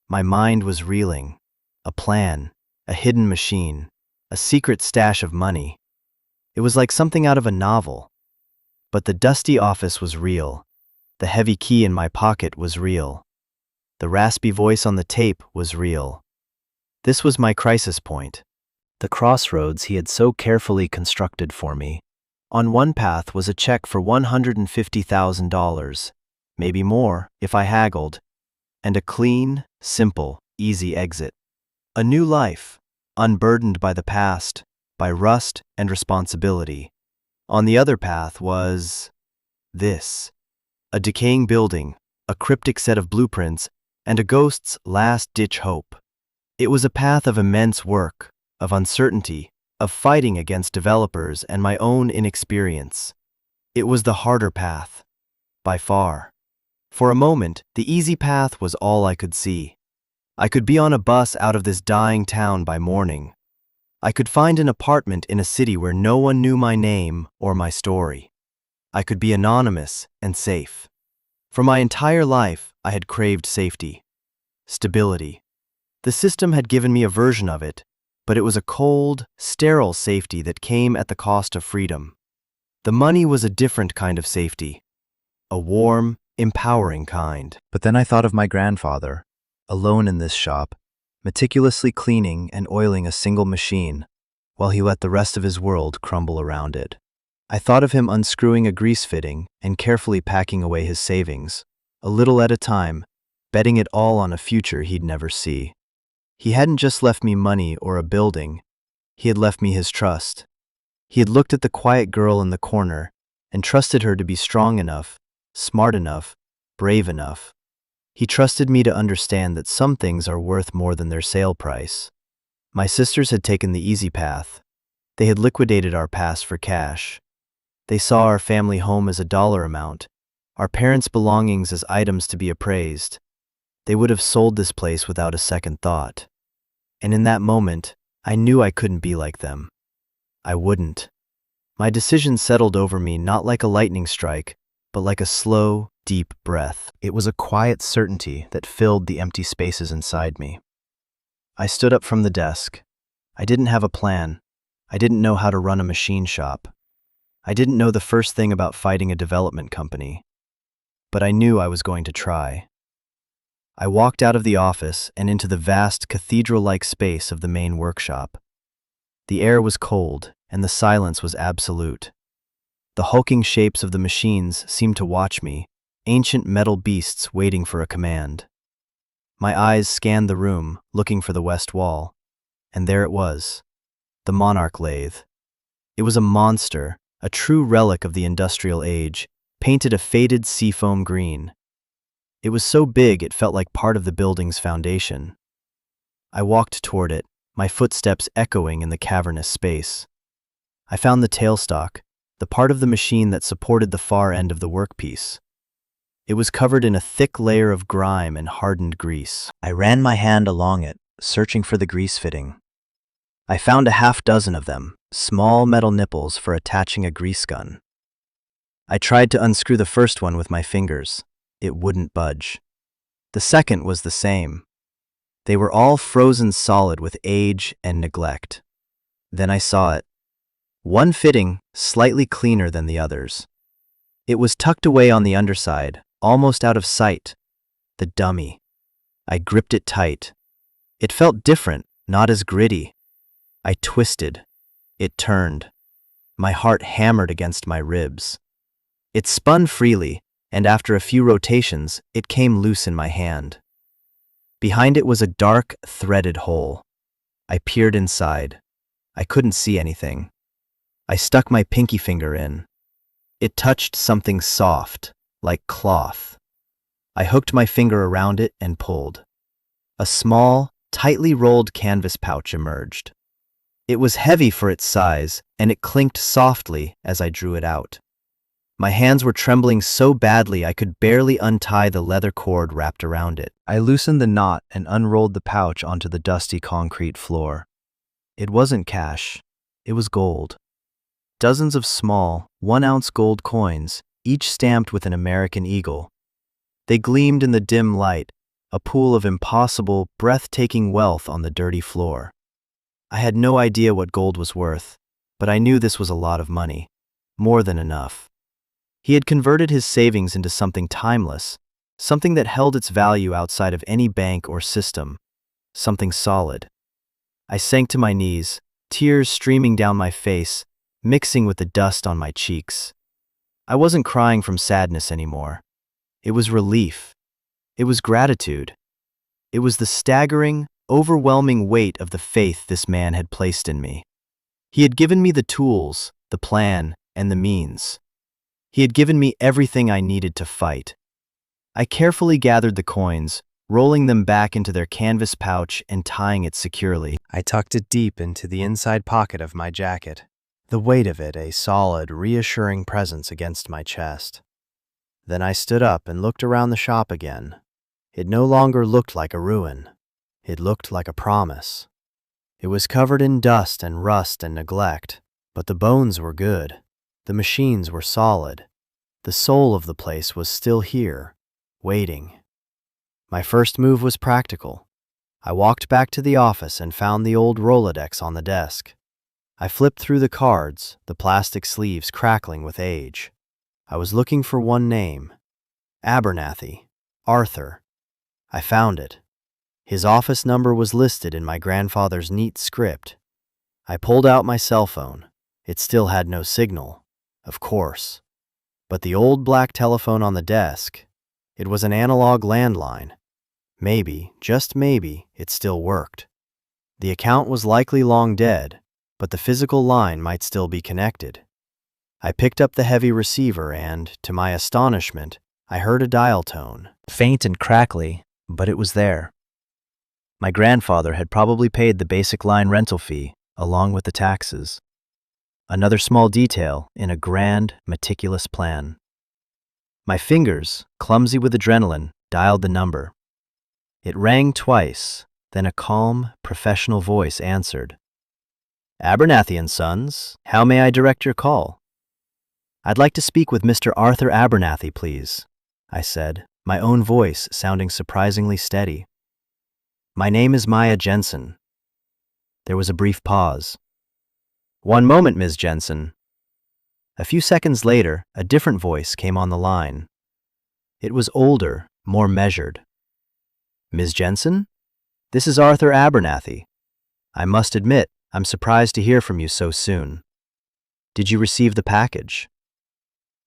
My mind was reeling. A plan, a hidden machine, a secret stash of money. It was like something out of a novel. But the dusty office was real. The heavy key in my pocket was real. The raspy voice on the tape was real. This was my crisis point. The crossroads he had so carefully constructed for me. On one path was a check for $150,000, maybe more if I haggled, and a clean, simple, easy exit. A new life, unburdened by the past, by rust and responsibility. On the other path was this: a decaying building, a cryptic set of blueprints, and a ghost's last-ditch hope. It was a path of immense work, of uncertainty, of fighting against developers and my own inexperience. It was the harder path, by far. For a moment, the easy path was all I could see. I could be on a bus out of this dying town by morning. I could find an apartment in a city where no one knew my name or my story. I could be anonymous and safe. For my entire life, I had craved safety, stability. The system had given me a version of it, but it was a cold, sterile safety that came at the cost of freedom. The money was a different kind of safety, a warm, empowering kind. But then I thought of my grandfather, alone in this shop, meticulously cleaning and oiling a single machine, while he let the rest of his world crumble around it. I thought of him unscrewing a grease fitting and carefully packing away his savings, a little at a time, betting it all on a future he'd never see. He hadn't just left me money or a building, he had left me his trust. He had looked at the quiet girl in the corner and trusted her to be strong enough, smart enough, brave enough. He trusted me to understand that some things are worth more than their sale price. My sisters had taken the easy path. They had liquidated our past for cash. They saw our family home as a dollar amount, our parents' belongings as items to be appraised. They would have sold this place without a second thought. And in that moment, I knew I couldn't be like them. I wouldn't. My decision settled over me not like a lightning strike, but like a slow, deep breath. It was a quiet certainty that filled the empty spaces inside me. I stood up from the desk. I didn't have a plan. I didn't know how to run a machine shop. I didn't know the first thing about fighting a development company. But I knew I was going to try. I walked out of the office and into the vast cathedral-like space of the main workshop. The air was cold, and the silence was absolute. The hulking shapes of the machines seemed to watch me, ancient metal beasts waiting for a command. My eyes scanned the room, looking for the west wall, and there it was, the Monarch lathe. It was a monster, a true relic of the industrial age, painted a faded seafoam green. It was so big it felt like part of the building's foundation. I walked toward it, my footsteps echoing in the cavernous space. I found the tailstock, the part of the machine that supported the far end of the workpiece. It was covered in a thick layer of grime and hardened grease. I ran my hand along it, searching for the grease fitting. I found a half-dozen of them, small metal nipples for attaching a grease gun. I tried to unscrew the first one with my fingers. It wouldn't budge. The second was the same. They were all frozen solid with age and neglect. Then I saw it. One fitting, slightly cleaner than the others. It was tucked away on the underside, almost out of sight. The dummy. I gripped it tight. It felt different, not as gritty. I twisted. It turned. My heart hammered against my ribs. It spun freely, and after a few rotations, it came loose in my hand. Behind it was a dark, threaded hole. I peered inside. I couldn't see anything. I stuck my pinky finger in. It touched something soft, like cloth. I hooked my finger around it and pulled. A small, tightly rolled canvas pouch emerged. It was heavy for its size, and it clinked softly as I drew it out. My hands were trembling so badly I could barely untie the leather cord wrapped around it. I loosened the knot and unrolled the pouch onto the dusty concrete floor. It wasn't cash. It was gold. Dozens of small, 1-ounce gold coins, each stamped with an American eagle. They gleamed in the dim light, a pool of impossible, breathtaking wealth on the dirty floor. I had no idea what gold was worth, but I knew this was a lot of money. More than enough. He had converted his savings into something timeless, something that held its value outside of any bank or system, something solid. I sank to my knees, tears streaming down my face, mixing with the dust on my cheeks. I wasn't crying from sadness anymore. It was relief. It was gratitude. It was the staggering, overwhelming weight of the faith this man had placed in me. He had given me the tools, the plan, and the means. He had given me everything I needed to fight. I carefully gathered the coins, rolling them back into their canvas pouch and tying it securely. I tucked it deep into the inside pocket of my jacket, the weight of it a solid, reassuring presence against my chest. Then I stood up and looked around the shop again. It no longer looked like a ruin. It looked like a promise. It was covered in dust and rust and neglect, but the bones were good. The machines were solid. The soul of the place was still here, waiting. My first move was practical. I walked back to the office and found the old Rolodex on the desk. I flipped through the cards, the plastic sleeves crackling with age. I was looking for one name. Abernathy. Arthur. I found it. His office number was listed in my grandfather's neat script. I pulled out my cell phone. It still had no signal. Of course. But the old black telephone on the desk, it was an analog landline. Maybe, just maybe, it still worked. The account was likely long dead, but the physical line might still be connected. I picked up the heavy receiver and, to my astonishment, I heard a dial tone. Faint and crackly, but it was there. My grandfather had probably paid the basic line rental fee, along with the taxes. Another small detail in a grand, meticulous plan. My fingers, clumsy with adrenaline, dialed the number. It rang twice, then a calm, professional voice answered. Abernathy and Sons, how may I direct your call? I'd like to speak with Mr. Arthur Abernathy, please, I said, my own voice sounding surprisingly steady. My name is Maya Jensen. There was a brief pause. One moment, Ms. Jensen. A few seconds later, a different voice came on the line. It was older, more measured. Ms. Jensen? This is Arthur Abernathy. I must admit, I'm surprised to hear from you so soon. Did you receive the package?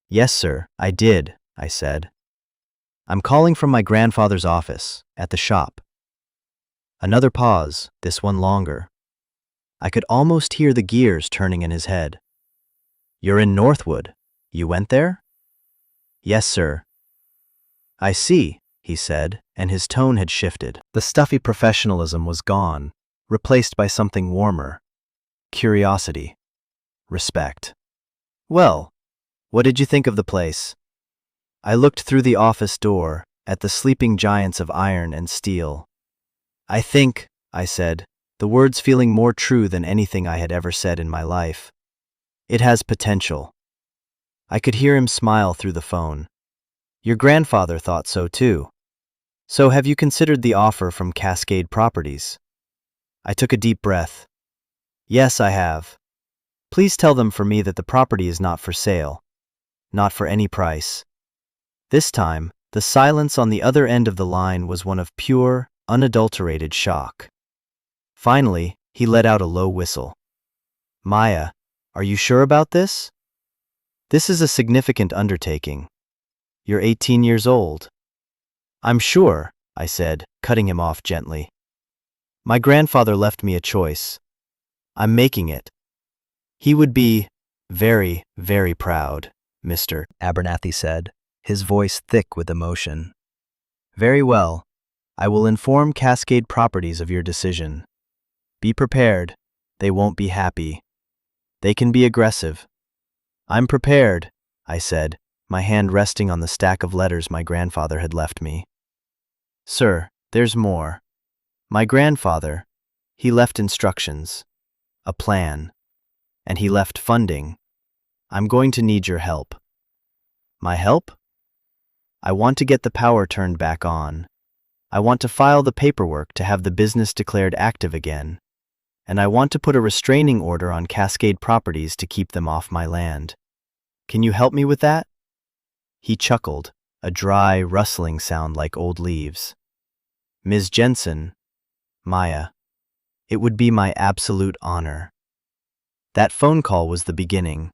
Yes, sir, I did, I said. I'm calling from my grandfather's office, at the shop. Another pause, this one longer. I could almost hear the gears turning in his head. You're in Northwood. You went there? Yes, sir. I see, he said, and his tone had shifted. The stuffy professionalism was gone, replaced by something warmer. Curiosity. Respect. Well, what did you think of the place? I looked through the office door, at the sleeping giants of iron and steel. I think, I said, the words feeling more true than anything I had ever said in my life. It has potential. I could hear him smile through the phone. Your grandfather thought so too. So have you considered the offer from Cascade Properties? I took a deep breath. Yes, I have. Please tell them for me that the property is not for sale. not for any price. This time, the silence on the other end of the line was one of pure, unadulterated shock. Finally, he let out a low whistle. "Maya, are you sure about this? This is a significant undertaking. You're 18 years old." "I'm sure," I said, cutting him off gently. "My grandfather left me a choice. I'm making it. He would be very, very proud," Mr. Abernathy said, his voice thick with emotion. "Very well. I will inform Cascade Properties of your decision. Be prepared. They won't be happy. They can be aggressive." "I'm prepared," I said, my hand resting on the stack of letters my grandfather had left me. "Sir, there's more. My grandfather, he left instructions, a plan, and he left funding. I'm going to need your help." "My help?" "I want to get the power turned back on. I want to file the paperwork to have the business declared active again. And I want to put a restraining order on Cascade Properties to keep them off my land. Can you help me with that?" He chuckled, a dry, rustling sound like old leaves. "Ms. Jensen, Maya, it would be my absolute honor." That phone call was the beginning.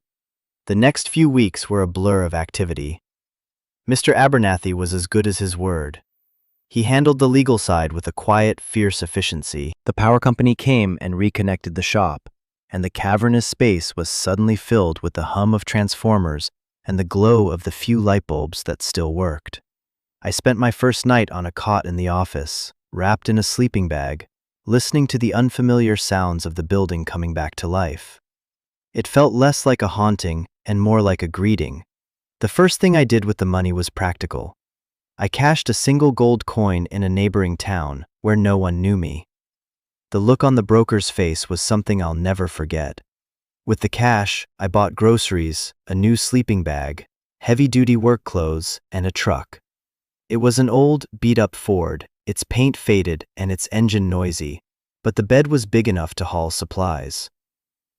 The next few weeks were a blur of activity. Mr. Abernathy was as good as his word. He handled the legal side with a quiet, fierce efficiency. The power company came and reconnected the shop, and the cavernous space was suddenly filled with the hum of transformers and the glow of the few light bulbs that still worked. I spent my first night on a cot in the office, wrapped in a sleeping bag, listening to the unfamiliar sounds of the building coming back to life. It felt less like a haunting and more like a greeting. The first thing I did with the money was practical. I cashed a single gold coin in a neighboring town where no one knew me. The look on the broker's face was something I'll never forget. With the cash, I bought groceries, a new sleeping bag, heavy-duty work clothes, and a truck. It was an old, beat-up Ford, its paint faded and its engine noisy, but the bed was big enough to haul supplies.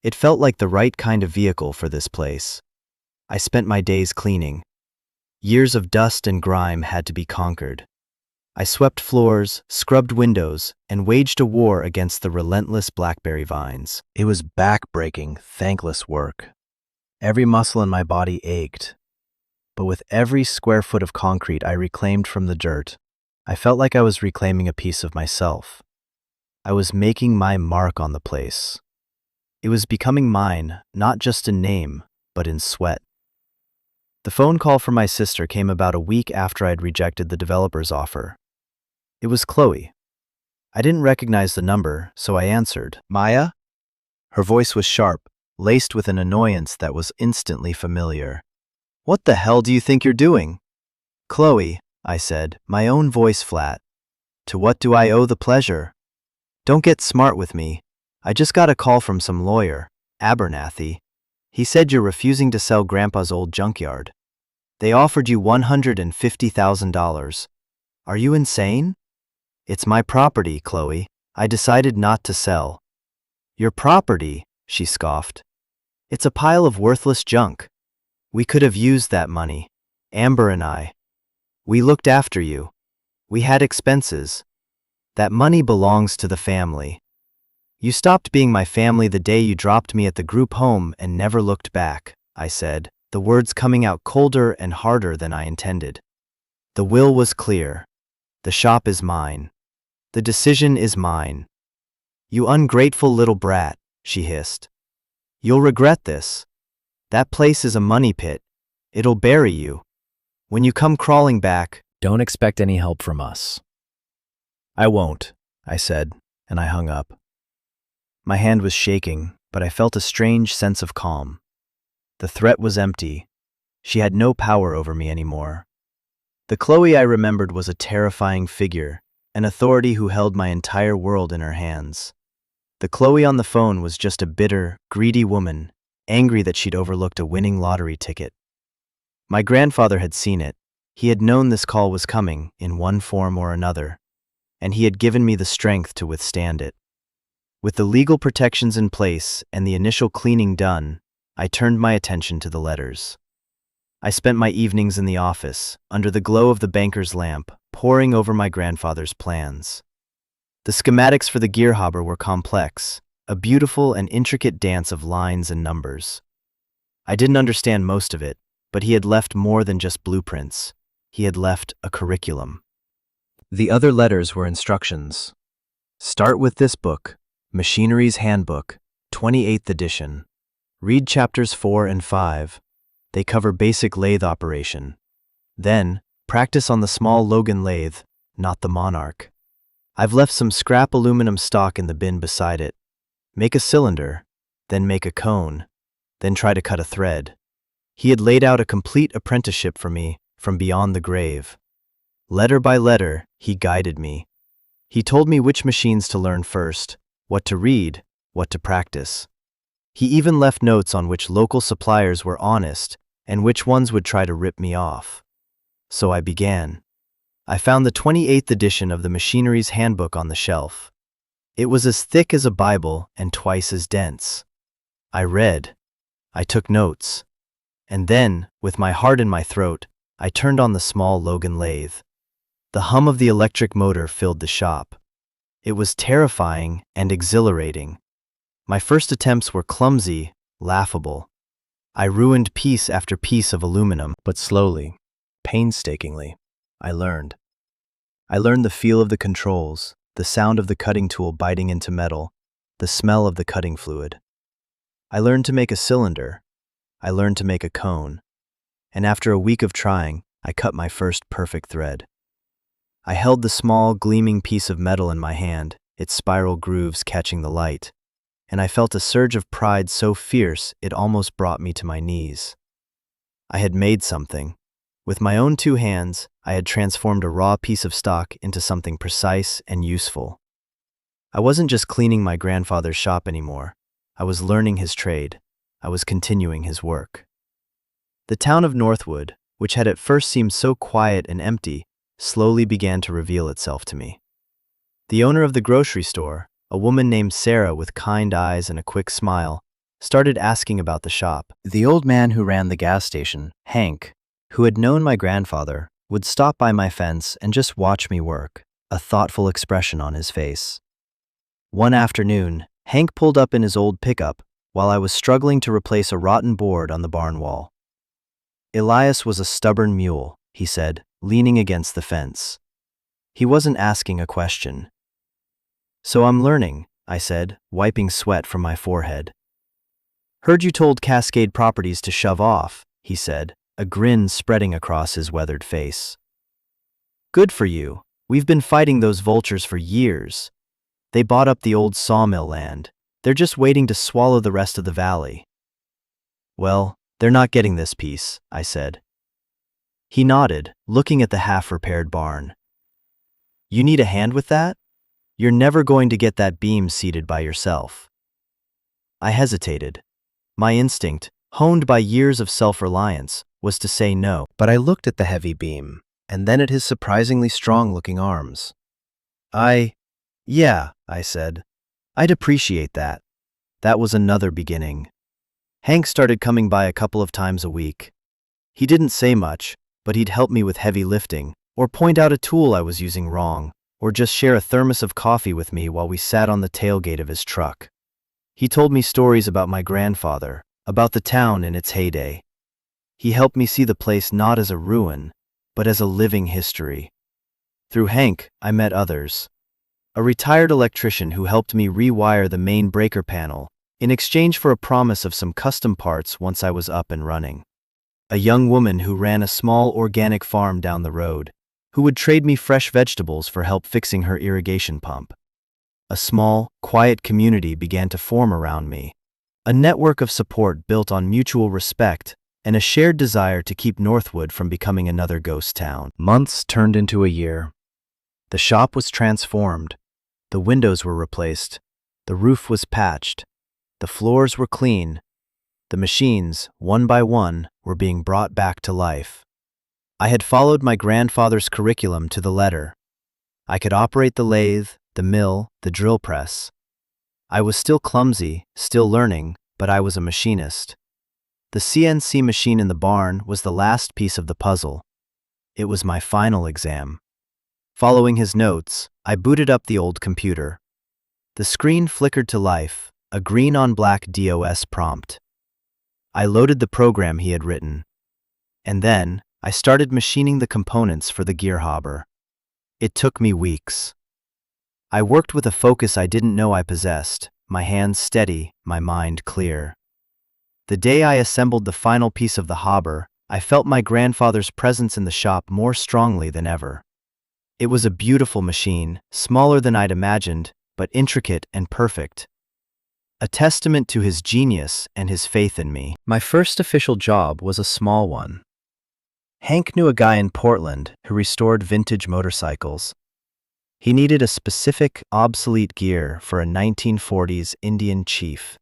It felt like the right kind of vehicle for this place. I spent my days cleaning. Years of dust and grime had to be conquered. I swept floors, scrubbed windows, and waged a war against the relentless blackberry vines. It was back-breaking, thankless work. Every muscle in my body ached. But with every square foot of concrete I reclaimed from the dirt, I felt like I was reclaiming a piece of myself. I was making my mark on the place. It was becoming mine, not just in name, but in sweat. The phone call from my sister came about a week after I'd rejected the developer's offer. It was Chloe. I didn't recognize the number, so I answered. "Maya?" Her voice was sharp, laced with an annoyance that was instantly familiar. "What the hell do you think you're doing?" "Chloe," I said, my own voice flat. "To what do I owe the pleasure? Don't get smart with me. I just got a call from some lawyer, Abernathy. He said you're refusing to sell Grandpa's old junkyard. They offered you $150,000. Are you insane?" "It's my property, Chloe. I decided not to sell." "Your property?" she scoffed. "It's a pile of worthless junk. We could have used that money. Amber and I. We looked after you. We had expenses. That money belongs to the family. You stopped being my family the day you dropped me at the group home and never looked back," I said, the words coming out colder and harder than I intended. The will was clear. The shop is mine. The decision is mine. "You ungrateful little brat," she hissed. "You'll regret this. That place is a money pit. It'll bury you. When you come crawling back, don't expect any help from us." "I won't," I said, and I hung up. My hand was shaking, but I felt a strange sense of calm. The threat was empty. She had no power over me anymore. The Chloe I remembered was a terrifying figure, an authority who held my entire world in her hands. The Chloe on the phone was just a bitter, greedy woman, angry that she'd overlooked a winning lottery ticket. My grandfather had seen it. He had known this call was coming, in one form or another, and he had given me the strength to withstand it. With the legal protections in place and the initial cleaning done, I turned my attention to the letters. I spent my evenings in the office, under the glow of the banker's lamp, poring over my grandfather's plans. The schematics for the Gearhaber were complex, a beautiful and intricate dance of lines and numbers. I didn't understand most of it, but he had left more than just blueprints. He had left a curriculum. The other letters were instructions. Start with this book, Machinery's Handbook, 28th edition. Read chapters 4 and 5. They cover basic lathe operation. Then, practice on the small Logan lathe, not the Monarch. I've left some scrap aluminum stock in the bin beside it. Make a cylinder, then make a cone, then try to cut a thread. He had laid out a complete apprenticeship for me from beyond the grave. Letter by letter, he guided me. He told me which machines to learn first, what to read, what to practice. He even left notes on which local suppliers were honest and which ones would try to rip me off. So I began. I found the 28th edition of the Machinery's Handbook on the shelf. It was as thick as a Bible and twice as dense. I read. I took notes. And then, with my heart in my throat, I turned on the small Logan lathe. The hum of the electric motor filled the shop. It was terrifying and exhilarating. My first attempts were clumsy, laughable. I ruined piece after piece of aluminum, but slowly, painstakingly, I learned. I learned the feel of the controls, the sound of the cutting tool biting into metal, the smell of the cutting fluid. I learned to make a cylinder. I learned to make a cone. And after a week of trying, I cut my first perfect thread. I held the small, gleaming piece of metal in my hand, its spiral grooves catching the light, and I felt a surge of pride so fierce it almost brought me to my knees. I had made something. With my own 2 hands, I had transformed a raw piece of stock into something precise and useful. I wasn't just cleaning my grandfather's shop anymore. I was learning his trade. I was continuing his work. The town of Northwood, which had at first seemed so quiet and empty, slowly began to reveal itself to me. The owner of the grocery store, a woman named Sarah with kind eyes and a quick smile, started asking about the shop. The old man who ran the gas station, Hank, who had known my grandfather, would stop by my fence and just watch me work, a thoughtful expression on his face. One afternoon, Hank pulled up in his old pickup while I was struggling to replace a rotten board on the barn wall. Elias was a stubborn mule, he said, leaning against the fence. He wasn't asking a question. So I'm learning, I said, wiping sweat from my forehead. Heard you told Cascade Properties to shove off, he said, a grin spreading across his weathered face. Good for you. We've been fighting those vultures for years. They bought up the old sawmill land. They're just waiting to swallow the rest of the valley. Well, they're not getting this piece, I said. He nodded, looking at the half-repaired barn. You need a hand with that? You're never going to get that beam seated by yourself. I hesitated. My instinct, honed by years of self-reliance, was to say no, but I looked at the heavy beam, and then at his surprisingly strong-looking arms. Yeah, I said. I'd appreciate that. That was another beginning. Hank started coming by a couple of times a week. He didn't say much, but he'd help me with heavy lifting, or point out a tool I was using wrong, or just share a thermos of coffee with me while we sat on the tailgate of his truck. He told me stories about my grandfather, about the town in its heyday. He helped me see the place not as a ruin, but as a living history. Through Hank, I met others. A retired electrician who helped me rewire the main breaker panel in exchange for a promise of some custom parts once I was up and running. A young woman who ran a small organic farm down the road, who would trade me fresh vegetables for help fixing her irrigation pump. A small, quiet community began to form around me, a network of support built on mutual respect and a shared desire to keep Northwood from becoming another ghost town. Months turned into a year. The shop was transformed. The windows were replaced. The roof was patched. The floors were clean. The machines, one by one, were being brought back to life. I had followed my grandfather's curriculum to the letter. I could operate the lathe, the mill, the drill press. I was still clumsy, still learning, but I was a machinist. The CNC machine in the barn was the last piece of the puzzle. It was my final exam. Following his notes, I booted up the old computer. The screen flickered to life, a green-on-black DOS prompt. I loaded the program he had written. And then, I started machining the components for the gear hopper. It took me weeks. I worked with a focus I didn't know I possessed, my hands steady, my mind clear. The day I assembled the final piece of the hopper, I felt my grandfather's presence in the shop more strongly than ever. It was a beautiful machine, smaller than I'd imagined, but intricate and perfect. A testament to his genius and his faith in me. My first official job was a small one. Hank knew a guy in Portland who restored vintage motorcycles. He needed a specific, obsolete gear for a 1940s Indian chief.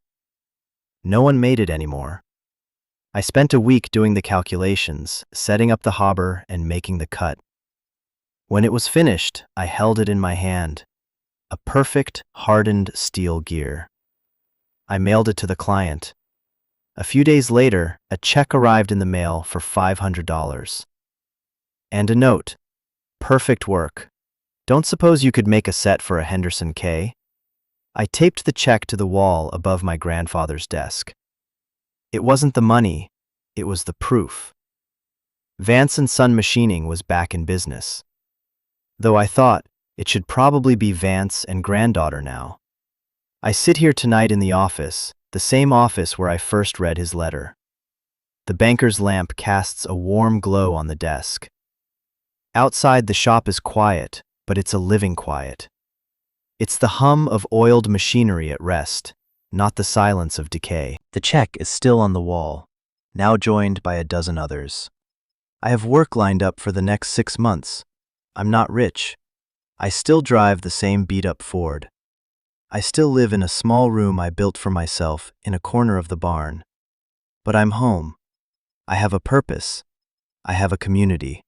No one made it anymore. I spent a week doing the calculations, setting up the hopper and making the cut. When it was finished, I held it in my hand. A perfect, hardened steel gear. I mailed it to the client. A few days later, a check arrived in the mail for $500. And a note. Perfect work. Don't suppose you could make a set for a Henderson K? I taped the check to the wall above my grandfather's desk. It wasn't the money, it was the proof. Vance & Son Machining was back in business. Though I thought it should probably be Vance and granddaughter now. I sit here tonight in the office, the same office where I first read his letter. The banker's lamp casts a warm glow on the desk. Outside the shop is quiet, but it's a living quiet. It's the hum of oiled machinery at rest, not the silence of decay. The check is still on the wall, now joined by a dozen others. I have work lined up for the next 6 months. I'm not rich. I still drive the same beat-up Ford. I still live in a small room I built for myself in a corner of the barn. But I'm home. I have a purpose. I have a community.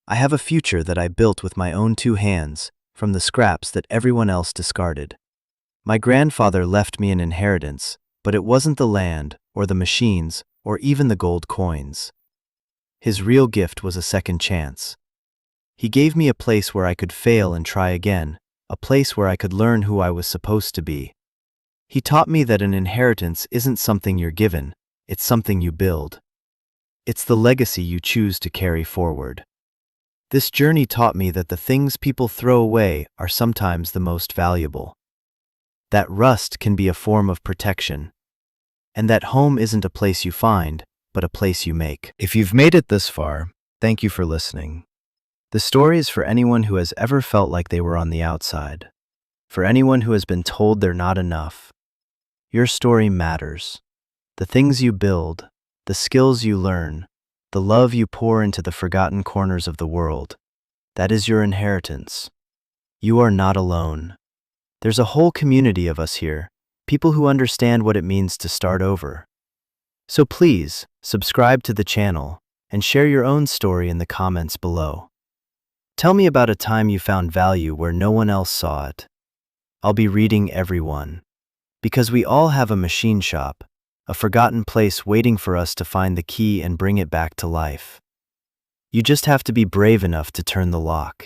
I have a future that I built with my own 2 hands, from the scraps that everyone else discarded. My grandfather left me an inheritance, but it wasn't the land, or the machines, or even the gold coins. His real gift was a second chance. He gave me a place where I could fail and try again, a place where I could learn who I was supposed to be. He taught me that an inheritance isn't something you're given, it's something you build. It's the legacy you choose to carry forward. This journey taught me that the things people throw away are sometimes the most valuable. That rust can be a form of protection. And that home isn't a place you find, but a place you make. If you've made it this far, thank you for listening. The story is for anyone who has ever felt like they were on the outside. For anyone who has been told they're not enough. Your story matters. The things you build, the skills you learn, the love you pour into the forgotten corners of the world, that is your inheritance. You are not alone. There's a whole community of us here, people who understand what it means to start over. So please, subscribe to the channel and share your own story in the comments below. Tell me about a time you found value where no one else saw it. I'll be reading every one. Because we all have a machine shop, a forgotten place waiting for us to find the key and bring it back to life. You just have to be brave enough to turn the lock.